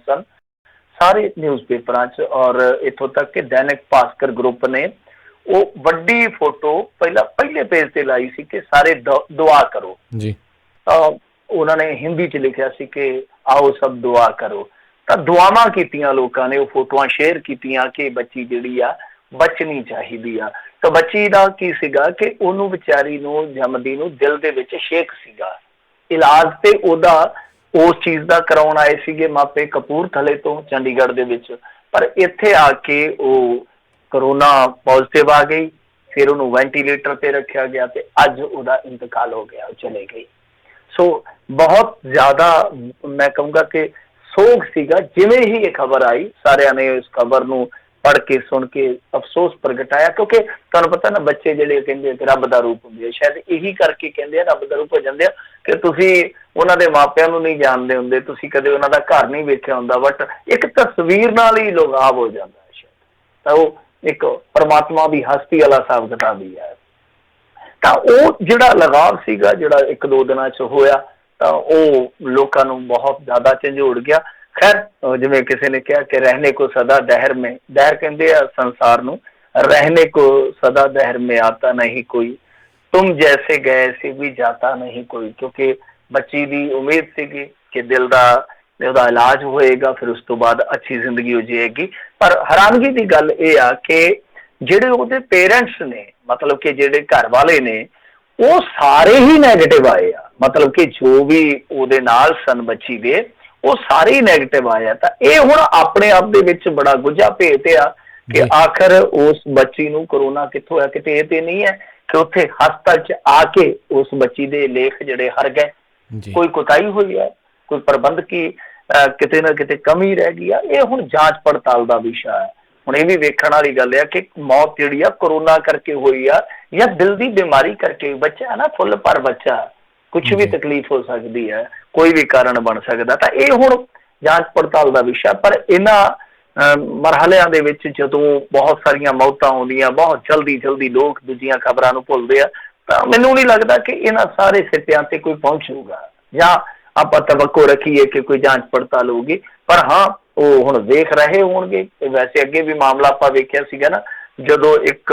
सन सारे न्यूज़पेपरां च। और इत्थों तक कि दैनिक भास्कर ग्रुप ने वो वड्डी फोटो पहले पेज ते लाई सी कि सारे दुआ करो जी उन्होंने हिंदी च लिखा सी कि आओ सब दुआ करो। तो दुआवां कीतियां लोगों ने, वो फोटोआं शेयर कीतियां कि बच्ची जिहड़ी आ बचनी चाहिदी आ। तो बच्ची दा की सीगा कि ओनू विचारी नू जमदी नू दिल दे विच शेक सीगा। इलाज ते ओदा उस चीज़ का कराउण आए सीगे मापे कपूरथले तो चंडीगढ़ दे विच, पर इत्थे आके वो करोना पॉजिटिव आ गई। फिर उन्होंने वेंटीलेटर पर रखा गया तो अज उहदा इंतकाल हो गया, चले गई। सो बहुत ज्यादा मैं कहूँगा कि सोग सीगा। जिवें ही ये खबर आई सारिਆਂ ने इस खबर नू पढ़ के सुन के अफसोस प्रगटाया, क्योंकि तुहानूं पता ना बच्चे जिहड़े कहंदे कि रब दा रूप हुंदे आ, शायद यही करके कहंदे आ रब दा रूप हो जांदे आ कि तुसीं उन्हां दे मापिਆਂ नूं नहीं जानदे हुंदे, तुसीं कदे उन्हां दा घर नहीं वेखिआ हुंदा, बट एक तस्वीर नाल ही लगाव हो जांदा है शायद। तां ओह एक परमात्मा दी हस्ती वाला हिसाब किताब ही है। ਤਾਂ ਉਹ ਜਿਹੜਾ ਲਗਾਵ ਸੀਗਾ ਜਿਹੜਾ ਇੱਕ ਦੋ ਦਿਨਾਂ 'ਚ ਹੋਇਆ ਤਾਂ ਉਹ ਲੋਕਾਂ ਨੂੰ ਬਹੁਤ ਜ਼ਿਆਦਾ ਝੰਜੋੜ ਗਿਆ। ਖੈਰ ਜਿਵੇਂ ਕਿਸੇ ਨੇ ਕਿਹਾ ਕਿ ਰਹਿਣੇ ਕੋ ਸਦਾ ਦਹਿਰ में, ਦਹਿਰ ਕਹਿੰਦੇ ਆ ਸੰਸਾਰ ਨੂੰ, रहने को सदा दहर में आता नहीं कोई, तुम जैसे गए से भी जाता नहीं कोई। क्योंकि ਬੱਚੀ ਦੀ ਉਮੀਦ ਸੀਗੀ ਕਿ ਦਿਲ ਦਾ ਉਹਦਾ ਇਲਾਜ ਹੋਏਗਾ, ਫਿਰ ਉਸ ਤੋਂ ਬਾਅਦ ਅੱਛੀ ਜ਼ਿੰਦਗੀ ਹੋ ਜਾਏਗੀ। ਪਰ ਹੈਰਾਨਗੀ ਦੀ ਗੱਲ ਇਹ ਆ ਕਿ ਜਿਹੜੇ ਉਹਦੇ ਪੇਰੈਂਟਸ ਨੇ, मतलब कि जेडे घर वाले ने वो सारे ही नैगेटिव आए आ, मतलब कि जो भी ਉਹਦੇ ਨਾਲ सन बच्ची दे वो सारे ही नैगेटिव आए आ। ਤਾਂ ਇਹ ਹੁਣ ਆਪਣੇ ਆਪ ਦੇ ਵਿੱਚ ਬੜਾ ਗੁੱਝਾ ਭੇਤ ਆ ਕਿ ਆਖਰ ਉਸ ਬੱਚੀ ਨੂੰ ਕਰੋਨਾ ਕਿੱਥੋਂ ਹੋਇਆ। ਕਿਤੇ ਇਹ ਤੇ ਨਹੀਂ ਹੈ ਕਿ ਉੱਥੇ ਹਸਪਤਾਲ 'ਚ ਆ ਕੇ ਉਸ ਬੱਚੀ ਦੇ ਲੇਖ ਜਿਹੜੇ ਹਰ ਗਏ, ਕੋਈ ਕੋਤਾਹੀ ਹੋਈ ਹੈ, ਕੋਈ ਪ੍ਰਬੰਧਕੀ ਕਿਤੇ ਨਾ ਕਿਤੇ ਕਮੀ ਰਹਿ ਗਈ ਆ। ਇਹ ਹੁਣ ਜਾਂਚ ਪੜਤਾਲ ਦਾ ਵਿਸ਼ਾ ਹੈ। ਹੁਣ ਇਹ ਵੀ ਵੇਖਣ ਵਾਲੀ ਗੱਲ ਆ ਕਿ ਮੌਤ ਜਿਹੜੀ ਆ ਕਰੋਨਾ ਕਰਕੇ ਹੋਈ ਆ ਜਾਂ ਦਿਲ ਦੀ ਬਿਮਾਰੀ ਕਰਕੇ। ਬੱਚਾ ਨਾ ਫੁੱਲ ਭਰ ਬੱਚਾ, ਕੁਛ ਵੀ ਤਕਲੀਫ ਹੋ ਸਕਦੀ ਹੈ, ਕੋਈ ਵੀ ਕਾਰਨ ਬਣ ਸਕਦਾ। ਤਾਂ ਇਹ ਹੁਣ ਜਾਂਚ ਪੜਤਾਲ ਦਾ ਵਿਸ਼ਾ। ਪਰ ਇਹਨਾਂ ਮਰਹਲਿਆਂ ਦੇ ਵਿੱਚ ਜਦੋਂ ਬਹੁਤ ਸਾਰੀਆਂ ਮੌਤਾਂ ਆਉਂਦੀਆਂ, ਬਹੁਤ ਜਲਦੀ ਲੋਕ ਦੂਜੀਆਂ ਖਬਰਾਂ ਨੂੰ ਭੁੱਲਦੇ ਆ, ਤਾਂ ਮੈਨੂੰ ਨਹੀਂ ਲੱਗਦਾ ਕਿ ਇਹਨਾਂ ਸਾਰੇ ਸਿੱਟਿਆਂ ਤੇ ਕੋਈ ਪਹੁੰਚੂਗਾ ਜਾਂ ਆਪਾਂ ਤਵੱਕੋ ਰੱਖੀਏ ਕਿ ਕੋਈ ਜਾਂਚ ਪੜਤਾਲ ਹੋਊਗੀ। ਪਰ ਹਾਂ ਉਹ ਹੁਣ ਵੇਖ ਰਹੇ ਹੋਣਗੇ। ਵੈਸੇ ਅੱਗੇ ਵੀ ਮਾਮਲਾ ਆਪਾਂ ਵੇਖਿਆ ਸੀਗਾ ਨਾ, ਜਦੋਂ ਇੱਕ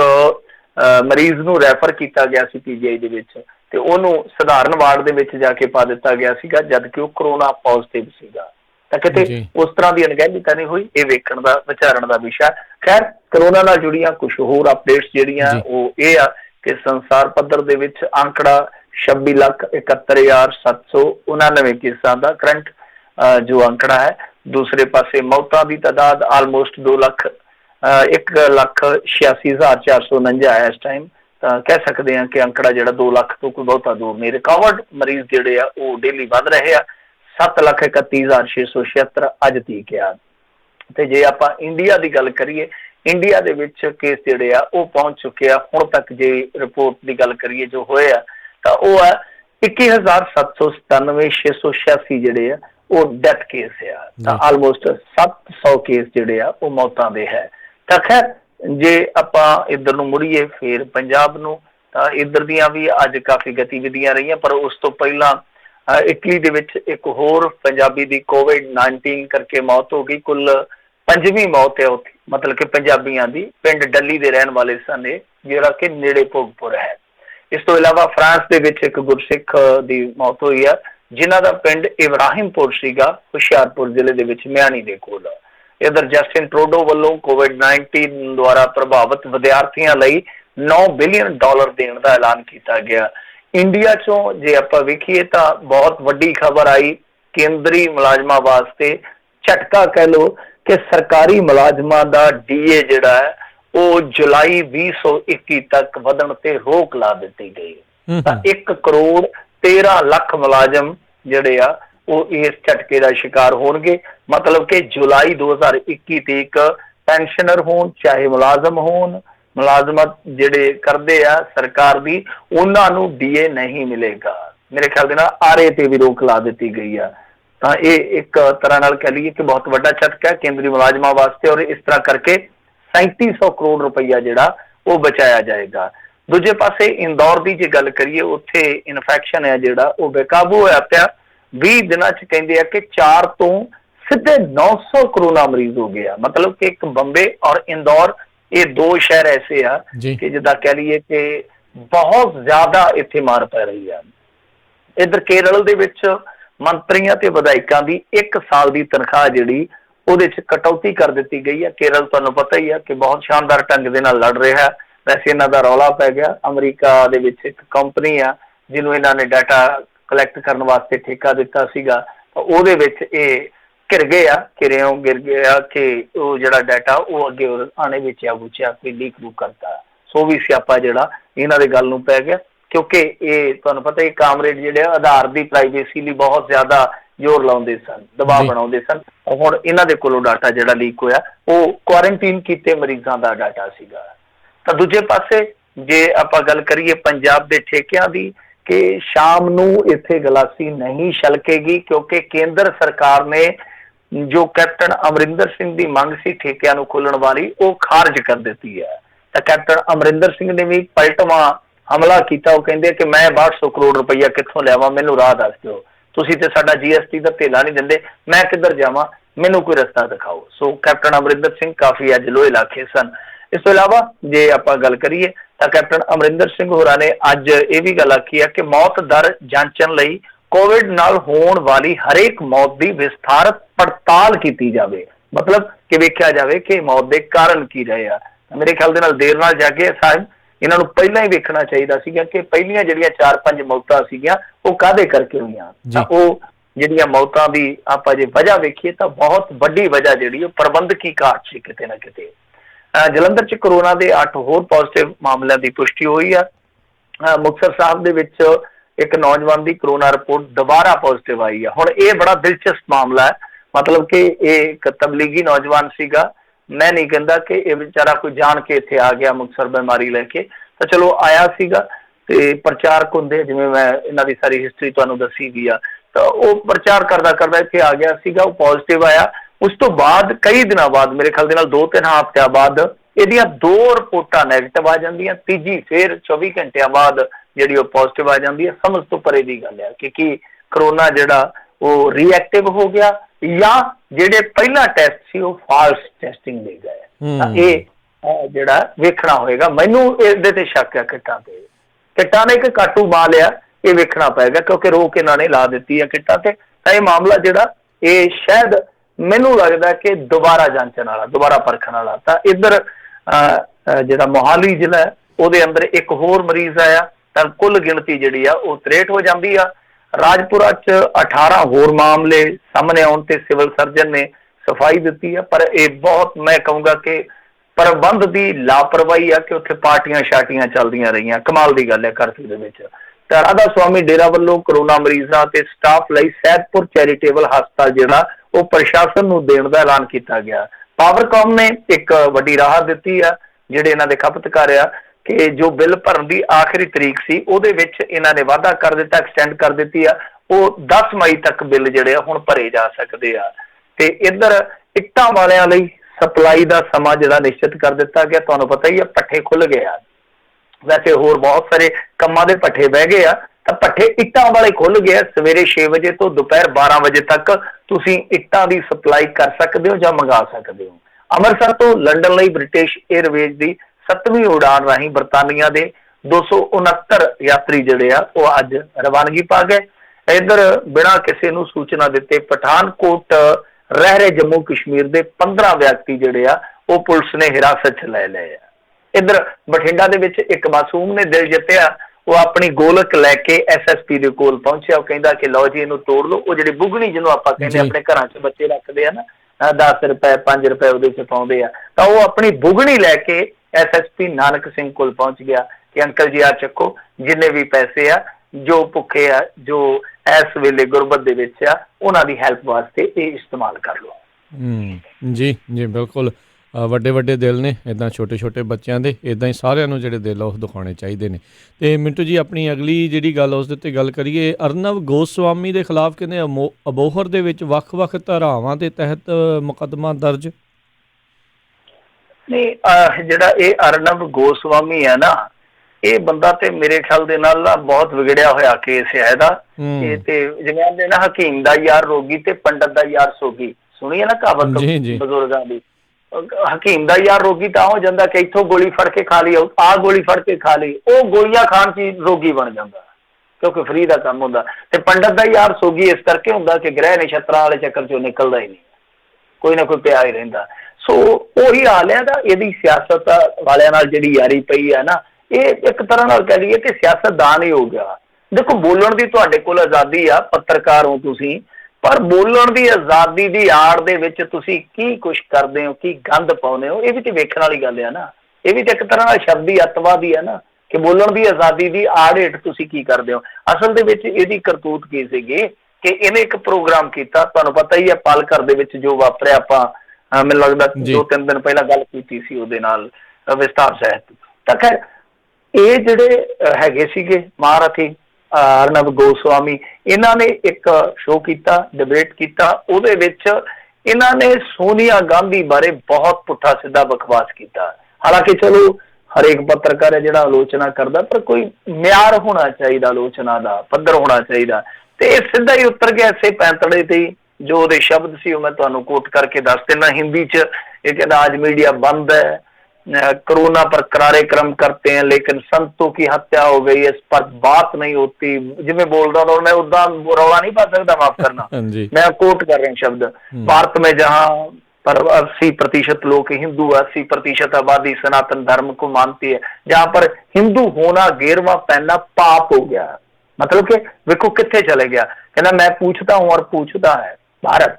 ਮਰੀਜ਼ ਨੂੰ ਰੈਫਰ ਕੀਤਾ ਗਿਆ ਸੀ ਪੀਜੀਆਈ ਦੇ ਵਿੱਚ ਤੇ ਉਹਨੂੰ ਸਧਾਰਨ ਵਾਰਡ ਦੇ ਵਿੱਚ ਜਾ ਕੇ ਪਾ ਦਿੱਤਾ ਗਿਆ ਸੀਗਾ, ਜਦ ਕਿ ਉਹ ਕਰੋਨਾ ਪੋਜ਼ਿਟਿਵ ਸੀਗਾ। ਤਾਂ ਕਿਤੇ ਉਸ ਤਰ੍ਹਾਂ ਦੀ ਅਣਗਹਿਲੀ ਤਾਂ ਨਹੀਂ ਹੋਈ, ਇਹ ਵੇਖਣ ਦਾ ਵਿਚਾਰਨ ਦਾ ਵਿਸ਼ਾ। ਖੈਰ ਕਰੋਨਾ ਨਾਲ ਜੁੜੀਆਂ ਕੁਛ ਹੋਰ ਅਪਡੇਟਸ ਜਿਹੜੀਆਂ ਉਹ ਇਹ ਆ ਕਿ ਸੰਸਾਰ ਪੱਧਰ ਦੇ ਵਿੱਚ ਅੰਕੜਾ 26,71,799 ਕੇਸਾਂ ਦਾ ਕਰੰਟ जो आंकड़ा है। दूसरे पासे मौतों की तादाद आलमोस्ट 1,86,449 है इस टाइम। कह सकते हैं कि आंकड़ा जो 2 लाख तो कोई बहुता दूर नहीं। रिकवर्ड मरीज जोड़े आ डेली वध रहे हैं, 7,31,676 अज तक आ। तो जे आप इंडिया की गल करिए, इंडिया के विच केस जोड़े आ पहुंच चुके हैं हुण तक। जे रिपोर्ट की गल करिए जो होए तो वह है 21,797,686 जोड़े आ वो डेथ केस आ। आलमोस्ट 700 केस जोड़े आ वो मौतां दे है। तो खैर जे आपां इधर नूं मुड़ीए फिर पंजाब नूं, तां इधर दियां भी अज काफ़ी गतिविधियां रहियां। पर उस तो पहलां इटली दे विच एक होर पंजाबी दी कोविड-19 करके मौत हो गई। कुल 5वीं मौत है उत्थे, मतलब कि पंजाबियां दी। पिंड डली दे रहण वाले सन जिहड़ा कि नेड़े भोगपुर है। इस तो इलावा फ्रांस दे विच एक गुरसिख दी मौत हुई है जिन्हां दा पिंड इब्राहिमपुर सीगा, हुशियारपुर जिले दे विच म्याणी दे कोल। इधर जस्टिन ट्रूडो वालों कोविड-19 द्वारा प्रभावित विद्यार्थियों लई $9 बिलियन देण दा ऐलान किया गया। इंडिया चों जे आपां वेखीए तां बहुत वड्डी खबर आई केंद्री मुलाजमां वास्ते। झटका कह लो कि सरकारी मुलाजमां दा डीए जिहड़ा है वो जुलाई 2021 तक वधण ते रोक ला दित्ती गई। तां 1,13,00,000 मुलाजम जिहड़े आ वो इस झटके का शिकार होणगे। मतलब कि जुलाई 2021 तक पेंशनर होण चाहे मुलाजम होण, मुलाजमत जिहड़े करदे आ सरकार दी, उन्हां नूं डीए नहीं मिलेगा। मेरे ख्याल दे नाल आरए ते भी रोक ला दित्ती गई आ। तां इह एक तरह नाल कह लईए कि बहुत वड्डा झटका है केंद्री मुलाजमां वास्ते। और इस तरह करके 3700 करोड़ रुपया जिहड़ा वो बचाया जाएगा। दूजे पासे इंदौर की जे गल करिए उत्थे इन्फेक्शन है जिहड़ा वो बेकाबू होया पिया। 20 दिनों च कहिंदे आ कि 4 तो सीधे 900 कोरोना मरीज हो गया। मतलब कि एक बंबे और इंदौर, ये दो शहर ऐसे आ कि जिदा कह लीए कि बहुत ज्यादा इत्थे मार पै रही है। इधर केरल दे विच मंत्रियों ते विधायकों की 1 साल की तनख्वाह जिहड़ी ਉਹਦੇ ਚ कटौती कर दी गई है। केरल तुहानूं पता ही है कि बहुत शानदार ढंग दे नाल लड़ रहा है। वैसे इन्हां दा रौला पै गया, अमरीका दे विच एक कंपनी आ जिन्हों इन्हां ने डाटा कलैक्ट करने वास्ते ठेका दिता सीगा, तो ਉਹਦੇ विच घिर गए आ, घिरियों गिर गया कि वो जिहड़ा डाटा वो अगे आने बेचिया बूचिया कोई लीक लूक करता। सो भी स्यापा जिहड़ा इन्हां दे गल नूं पै गया, क्योंकि ये तुहानूं पता ही कामरेड जिहड़े आधार की प्राइवेसी लई बहुत ज्यादा जोर लाउंदे सन, दबाव बनाउंदे सन। हुण इन्हां दे कोलों डाटा जिहड़ा लीक होया वो क्वारंटीन कीते मरीजां दा डाटा सीगा। तां दूजे पासे जे आपां गल करिए पंजाब दे ठेकिआं दी कि शाम नूं इत्थे गलासी नहीं छलकेगी, क्योंकि केंद्र सरकार ने जो कैप्टन अमरिंदर सिंह की मंग सी ठेकिआं नूं खोलण वाली वो खारिज कर दित्ती है। तां कैप्टन अमरिंदर सिंह ने भी पलटवां हमला किया। वो कहते कि मैं 6200 करोड़ रुपया कित्थों लियावां, मैनू राह दस दो, तुसीं ते साडा GST का धेला नहीं दिंदे, मैं किधर जावां, मैनू कोई रस्ता दिखाओ। सो कैप्टन अमरिंदर सिंह काफ़ी अज लोहे लाखे सन। इस तो इलावा जे आपां गल करिए तां कैप्टन अमरिंदर सिंह होरां ने अज ये भी गल आखी है कि मौत दर जांचण लई कोविड नाल होण वाली हरेक मौत की विस्तारत पड़ताल की जाए। मतलब कि वेख्या जाए कि मौत के कारण की रहे आ। मेरे ख्याल दे नाल देर नाल जागे साहब इन्हां नूं पहिलां ही वेखना चाहिदा सीगा कि पहिलियां जिहड़ियां 4-5 मौतां सीगियां वो काहदे करके होईयां। तां ओह जिहड़ियां मौतां दी आपां जे वजह वेखीए तां बहुत वड्डी वजह जिहड़ी ओह प्रबंधकी घाट सी किते ना किते। जलंधर च कोरोना के 8 होर पॉजिटिव मामलों की पुष्टि हुई है। मुक्तसर साहब दे विच एक नौजवान की कोरोना रिपोर्ट दोबारा पॉजिटिव आई है। हुण ये बड़ा दिलचस्प मामला है, मतलब कि एक तबलीगी नौजवान सीगा। मैं नहीं कहता कि यह बेचारा कोई जान के इत्थे आ गया मुक्तसर बीमारी लैके, तो चलो आया सीगा ते प्रचारक होंदे, जिवें मैं इन्हां दी सारी हिस्टरी तुहानूं दसी गई आ, तो वो प्रचार करदा करदा इत्थे आ गया सीगा, वो पॉजिटिव आया। उस तो बाद कई दिनों बाद, मेरे ख्याल दे नाल 2-3 हफ्तियां बाद ਇਹਦੀਆਂ 2 रिपोर्टां नैगेटिव आ जांदियां, तीजी फिर 24 घंटिया बाद जिहड़ी पॉजिटिव आ जाती है। समझ तो परे की गल है कि कोरोना जिहड़ा वो रिएक्टिव हो गया या जिहड़े पहला टेस्ट सी वो फाल्स टेस्टिंग ले गए। ये जिहड़ा वेखना होएगा। मैनू इहदे ते शक है किटां ते, किटां ने एक काटू मार लिया, ये वेखना पेगा क्योंकि रोक इन्हां ने ला दित्ती है किटां ते। तां ये मामला जिहड़ा ये शायद मैनू लगदा कि दोबारा जांचण वाला, दोबारा परखण वाला। तां इधर जिहड़ा मोहाली जिला है ਉਹਦੇ अंदर एक होर मरीज आया, तो कुल गिणती जिहड़ी आ ਉਹ 63 हो जाती है। राजपुरा च 18 होर मामले सामने आउण ते सिविल सर्जन ने सफाई दी है, पर यह बहुत मैं कहूँगा कि प्रबंध की लापरवाही है कि उत्थे पार्टियां शार्टियां चलदियां रहियां। कमाल की गल है। करफ्यू दे विच राधा स्वामी डेरा वालों कोरोना मरीजों ते स्टाफ लई सैदपुर चैरिटेबल हस्पताल जिहड़ा वो प्रशासन नूं देण दा ऐलान किया गया। पावरकॉम ने एक वड्डी राहत दी है जिहड़े इन्हां दे खपतकार आ कि जो बिल भरन की आखिरी तरीक सी ਉਹਦੇ ਵਿੱਚ इन्हां ने वाधा कर दिता, एक्सटेंड कर दी है। वो 10 मई तक बिल जिहड़े हुण भरे जा सकते आ। ते इधर इट्टां वालियां लई सप्लाई का समा जिहड़ा निश्चित कर दिता गया। तुहानूं पता ही है पट्ठे खुल गए आ, वैसे होर बहुत सारे कम्मां दे पट्ठे बह गए आ, तो पट्ठे इट्टां वाले खुल गए। सवेरे 6 बजे तो दोपहर 12 बजे तक तुसीं इट्टां की सप्लाई कर सकते हो या मंगा सकते हो। अमृतसर तो लंडन लई ब्रिटिश एयरवेज की 7वीं उड़ान राही बरतानिया के 269 यात्री जिहड़े आ वो अज रवानगी पा गए। इधर बिना किसी नूं सूचना दिते पठानकोट रह रहे जम्मू कश्मीर के 15 व्यक्ति जिहड़े आ वो पुलिस ने हिरासत च लै लए आ। इधर बठिंडा दे विच एक मासूम ने दिल जित्तिया, वो अपनी गोलक लैके SSP दे कोल पहुंचा। वो कहंदा कि लो जी इहनूं तोड़ लो। वो जिहड़ी बुगनी जिन्हों आपां कहंदे अपने घरां च बच्चे रखदे आ ना, 10 रुपए 5 रुपए ਉਹਦੇ ਚ ਪਾਉਂਦੇ ਆ, ਤਾਂ ਉਹ ਆਪਣੀ ਬੁਗਣੀ ਲੈ ਕੇ SSP ਨਾਨਕ ਸਿੰਘ ਕੋਲ ਪਹੁੰਚ ਗਿਆ ਕਿ ਅੰਕਲ ਜੀ ਆ ਚੱਕੋ ਜਿੰਨੇ ਵੀ ਪੈਸੇ ਆ, ਜੋ ਭੁੱਖੇ ਆ, ਜੋ ਇਸ ਵੇਲੇ ਗੁਰਬਤ ਦੇ ਵਿੱਚ ਆ, ਉਹਨਾਂ ਦੀ ਹੈਲਪ ਵਾਸਤੇ ਇਹ ਇਸਤੇਮਾਲ ਕਰ ਲਓ। ਜੀ ਜੀ ਬਿਲਕੁਲ। ਵੱਡੇ ਵੱਡੇ ਦਿਲ ਨੇ ਇੱਦਾਂ ਛੋਟੇ ਛੋਟੇ ਬੱਚਿਆਂ ਦੇ, ਇੱਦਾਂ ਹੀ ਸਾਰਿਆਂ ਨੂੰ ਜਿਹੜੇ ਦਿਲ ਆ ਉਹ ਦਿਖਾਉਣੇ ਚਾਹੀਦੇ ਨੇ। ਅਤੇ ਮਿੰਟੂ ਜੀ ਆਪਣੀ ਅਗਲੀ ਜਿਹੜੀ ਗੱਲ ਉਸ ਦੇ ਉੱਤੇ ਗੱਲ ਕਰੀਏ, ਅਰਨਵ ਗੋਸਵਾਮੀ ਦੇ ਖਿਲਾਫ ਕਹਿੰਦੇ ਅਬੋਹਰ ਦੇ ਵਿੱਚ ਵੱਖ-ਵੱਖ ਧਾਰਾਵਾਂ ਦੇ ਤਹਿਤ ਮੁਕੱਦਮਾ ਦਰਜ। ਨਹੀਂ ਜਿਹੜਾ ਇਹ ਅਰਨਵ ਗੋਸਵਾਮੀ ਹੈ ਨਾ, ਇਹ ਬੰਦਾ ਤੇ ਮੇਰੇ ਖਿਆਲ ਦੇ ਨਾਲ ਬਹੁਤ ਵਿਗੜਿਆ ਹੋਇਆ ਕੇਸ ਹੈ ਇਹਦਾ। ਇਹ ਤੇ ਜਿਵੇਂ ਆਂਦੇ ਨਾ ਹਕੀਮ ਦਾ ਯਾਰ ਰੋਗੀ ਤੇ ਪੰਡਤ ਦਾ ਯਾਰ ਸੋਗੀ, ਸੁਣੀ ਹੈ ਨਾ ਕਹਾਵਤ ਜੀ ਜੀ ਬਜ਼ੁਰਗਾਂ ਦੀ, ਹਕੀਮ ਦਾ ਯਾਰ ਰੋਗੀ ਤਾਂ ਹੋ ਜਾਂਦਾ ਕਿ ਇੱਥੋਂ ਗੋਲੀ ਫੜ ਕੇ ਖਾ ਲਈ, ਆਹ ਗੋਲੀ ਫੜ ਕੇ ਖਾ ਲਈ, ਉਹ ਗੋਲੀਆਂ ਖਾਣ ਚ ਰੋਗੀ ਬਣ ਜਾਂਦਾ ਕਿਉਂਕਿ ਫਰੀ ਦਾ ਕੰਮ ਹੁੰਦਾ। ਤੇ ਪੰਡਤ ਦਾ ਯਾਰ ਸੋਗੀ ਇਸ ਕਰਕੇ ਹੁੰਦਾ ਕਿ ਗ੍ਰਹਿ ਨਛੱਤਰਾਂ ਵਾਲੇ ਚੱਕਰ ਚੋਂ ਨਿਕਲਦਾ ਹੀ ਨਹੀਂ, ਕੋਈ ਨਾ ਕੋਈ ਪਿਆ ਹੀ ਰਹਿੰਦਾ। ਸੋ ਉਹੀ ਹਾਲ ਹੈ ਦਾ, ਇਹਦੀ ਸਿਆਸਤ ਵਾਲਿਆਂ ਨਾਲ ਜਿਹੜੀ ਯਾਰੀ ਪਈ ਆ ਨਾ, ਇਹ ਇੱਕ ਤਰ੍ਹਾਂ ਨਾਲ ਕਹਿ ਲਈਏ ਕਿ ਸਿਆਸਤਦਾਨ ਹੀ ਹੋ ਗਿਆ। ਦੇਖੋ ਬੋਲਣ ਦੀ ਤੁਹਾਡੇ ਕੋਲ ਆਜ਼ਾਦੀ ਆ, ਪੱਤਰਕਾਰ ਹੋ ਤੁਸੀਂ, ਪਰ ਬੋਲਣ ਦੀ ਆਜ਼ਾਦੀ ਦੀ ਆੜ ਦੇ ਵਿੱਚ ਤੁਸੀਂ ਕੀ ਕੁਛ ਕਰਦੇ ਹੋ, ਕੀ ਗੰਦ ਪਾਉਂਦੇ ਹੋ, ਇਹ ਵੀ ਤੇ ਵੇਖਣ ਵਾਲੀ ਗੱਲ ਆ ਨਾ। ਇਹ ਵੀ ਤੇ ਇੱਕ ਤਰ੍ਹਾਂ ਨਾਲ ਸ਼ਬਦੀ ਅੱਤਵਾਦੀ ਆ ਨਾ, ਕਿ ਬੋਲਣ ਦੀ ਆਜ਼ਾਦੀ ਦੀ ਆੜ ਹੇਠ ਤੁਸੀਂ ਕੀ ਕਰਦੇ ਹੋ। ਅਸਲ ਦੇ ਵਿੱਚ ਇਹਦੀ ਕਰਤੂਤ ਕੀ ਸੀਗੀ ਕਿ ਇਹਨੇ ਇੱਕ ਪ੍ਰੋਗਰਾਮ ਕੀਤਾ, ਤੁਹਾਨੂੰ ਪਤਾ ਹੀ ਹੈ ਪਾਲ ਘਰ ਦੇ ਵਿੱਚ ਜੋ ਵਾਪਰਿਆ, ਆਪਾਂ ਮੈਨੂੰ ਲੱਗਦਾ 2-3 ਦਿਨ ਪਹਿਲਾਂ ਗੱਲ ਕੀਤੀ ਸੀ ਉਹਦੇ ਨਾਲ ਵਿਸਤਾਰ ਸਹਿਤ। ਤਾਂ ਖੈਰ ਇਹ ਜਿਹੜੇ ਹੈਗੇ ਸੀਗੇ ਮਹਾਰਥੀ ਅਰਨਬ ਗੋਸਵਾਮੀ, ਇਹਨਾਂ ਨੇ ਇੱਕ ਸ਼ੋਅ ਕੀਤਾ, ਡਿਬੇਟ ਕੀਤਾ, ਉਹਦੇ ਵਿੱਚ ਇਹਨਾਂ ਨੇ ਸੋਨੀਆ ਗਾਂਧੀ ਬਾਰੇ ਬਹੁਤ ਪੁੱਠਾ ਸਿੱਧਾ ਬਕਵਾਸ ਕੀਤਾ। ਹਾਲਾਂਕਿ ਚਲੋ ਹਰੇਕ ਪੱਤਰਕਾਰ ਹੈ ਜਿਹੜਾ ਆਲੋਚਨਾ ਕਰਦਾ, ਪਰ ਕੋਈ ਮਿਆਰ ਹੋਣਾ ਚਾਹੀਦਾ, ਆਲੋਚਨਾ ਦਾ ਪੱਧਰ ਹੋਣਾ ਚਾਹੀਦਾ। ਤੇ ਇਹ ਸਿੱਧਾ ਹੀ ਉਤਰ ਗਿਆ ਇਸੇ ਪੈਂਤੜੇ ਤੇ, ਜੋ ਉਹਦੇ ਸ਼ਬਦ ਸੀ ਉਹ ਮੈਂ ਤੁਹਾਨੂੰ ਕੋਟ ਕਰਕੇ ਦੱਸ ਦਿੰਦਾ ਹਿੰਦੀ ਚ। ਇਹ ਕਹਿੰਦਾ ਅੱਜ ਮੀਡੀਆ ਬੰਦ ਹੈ, कोरोना पर करारे क्रम करते हैं लेकिन संतों की हत्या हो गई है, इस पर बात नहीं होती। जिਵੇਂ बोलता हूँ मैं उदा रौला नहीं पा सकता, माफ करना मैं कोट कर रहा हूँ शब्द। भारत में जहाँ पर 80% लोग हिंदू, 80% आबादी सनातन धर्म को मानती है, जहाँ पर हिंदू होना 11वां पहनना पाप हो गया। मतलब कि देखो कितने चले गया। कहना मैं पूछता हूँ और पूछता है भारत,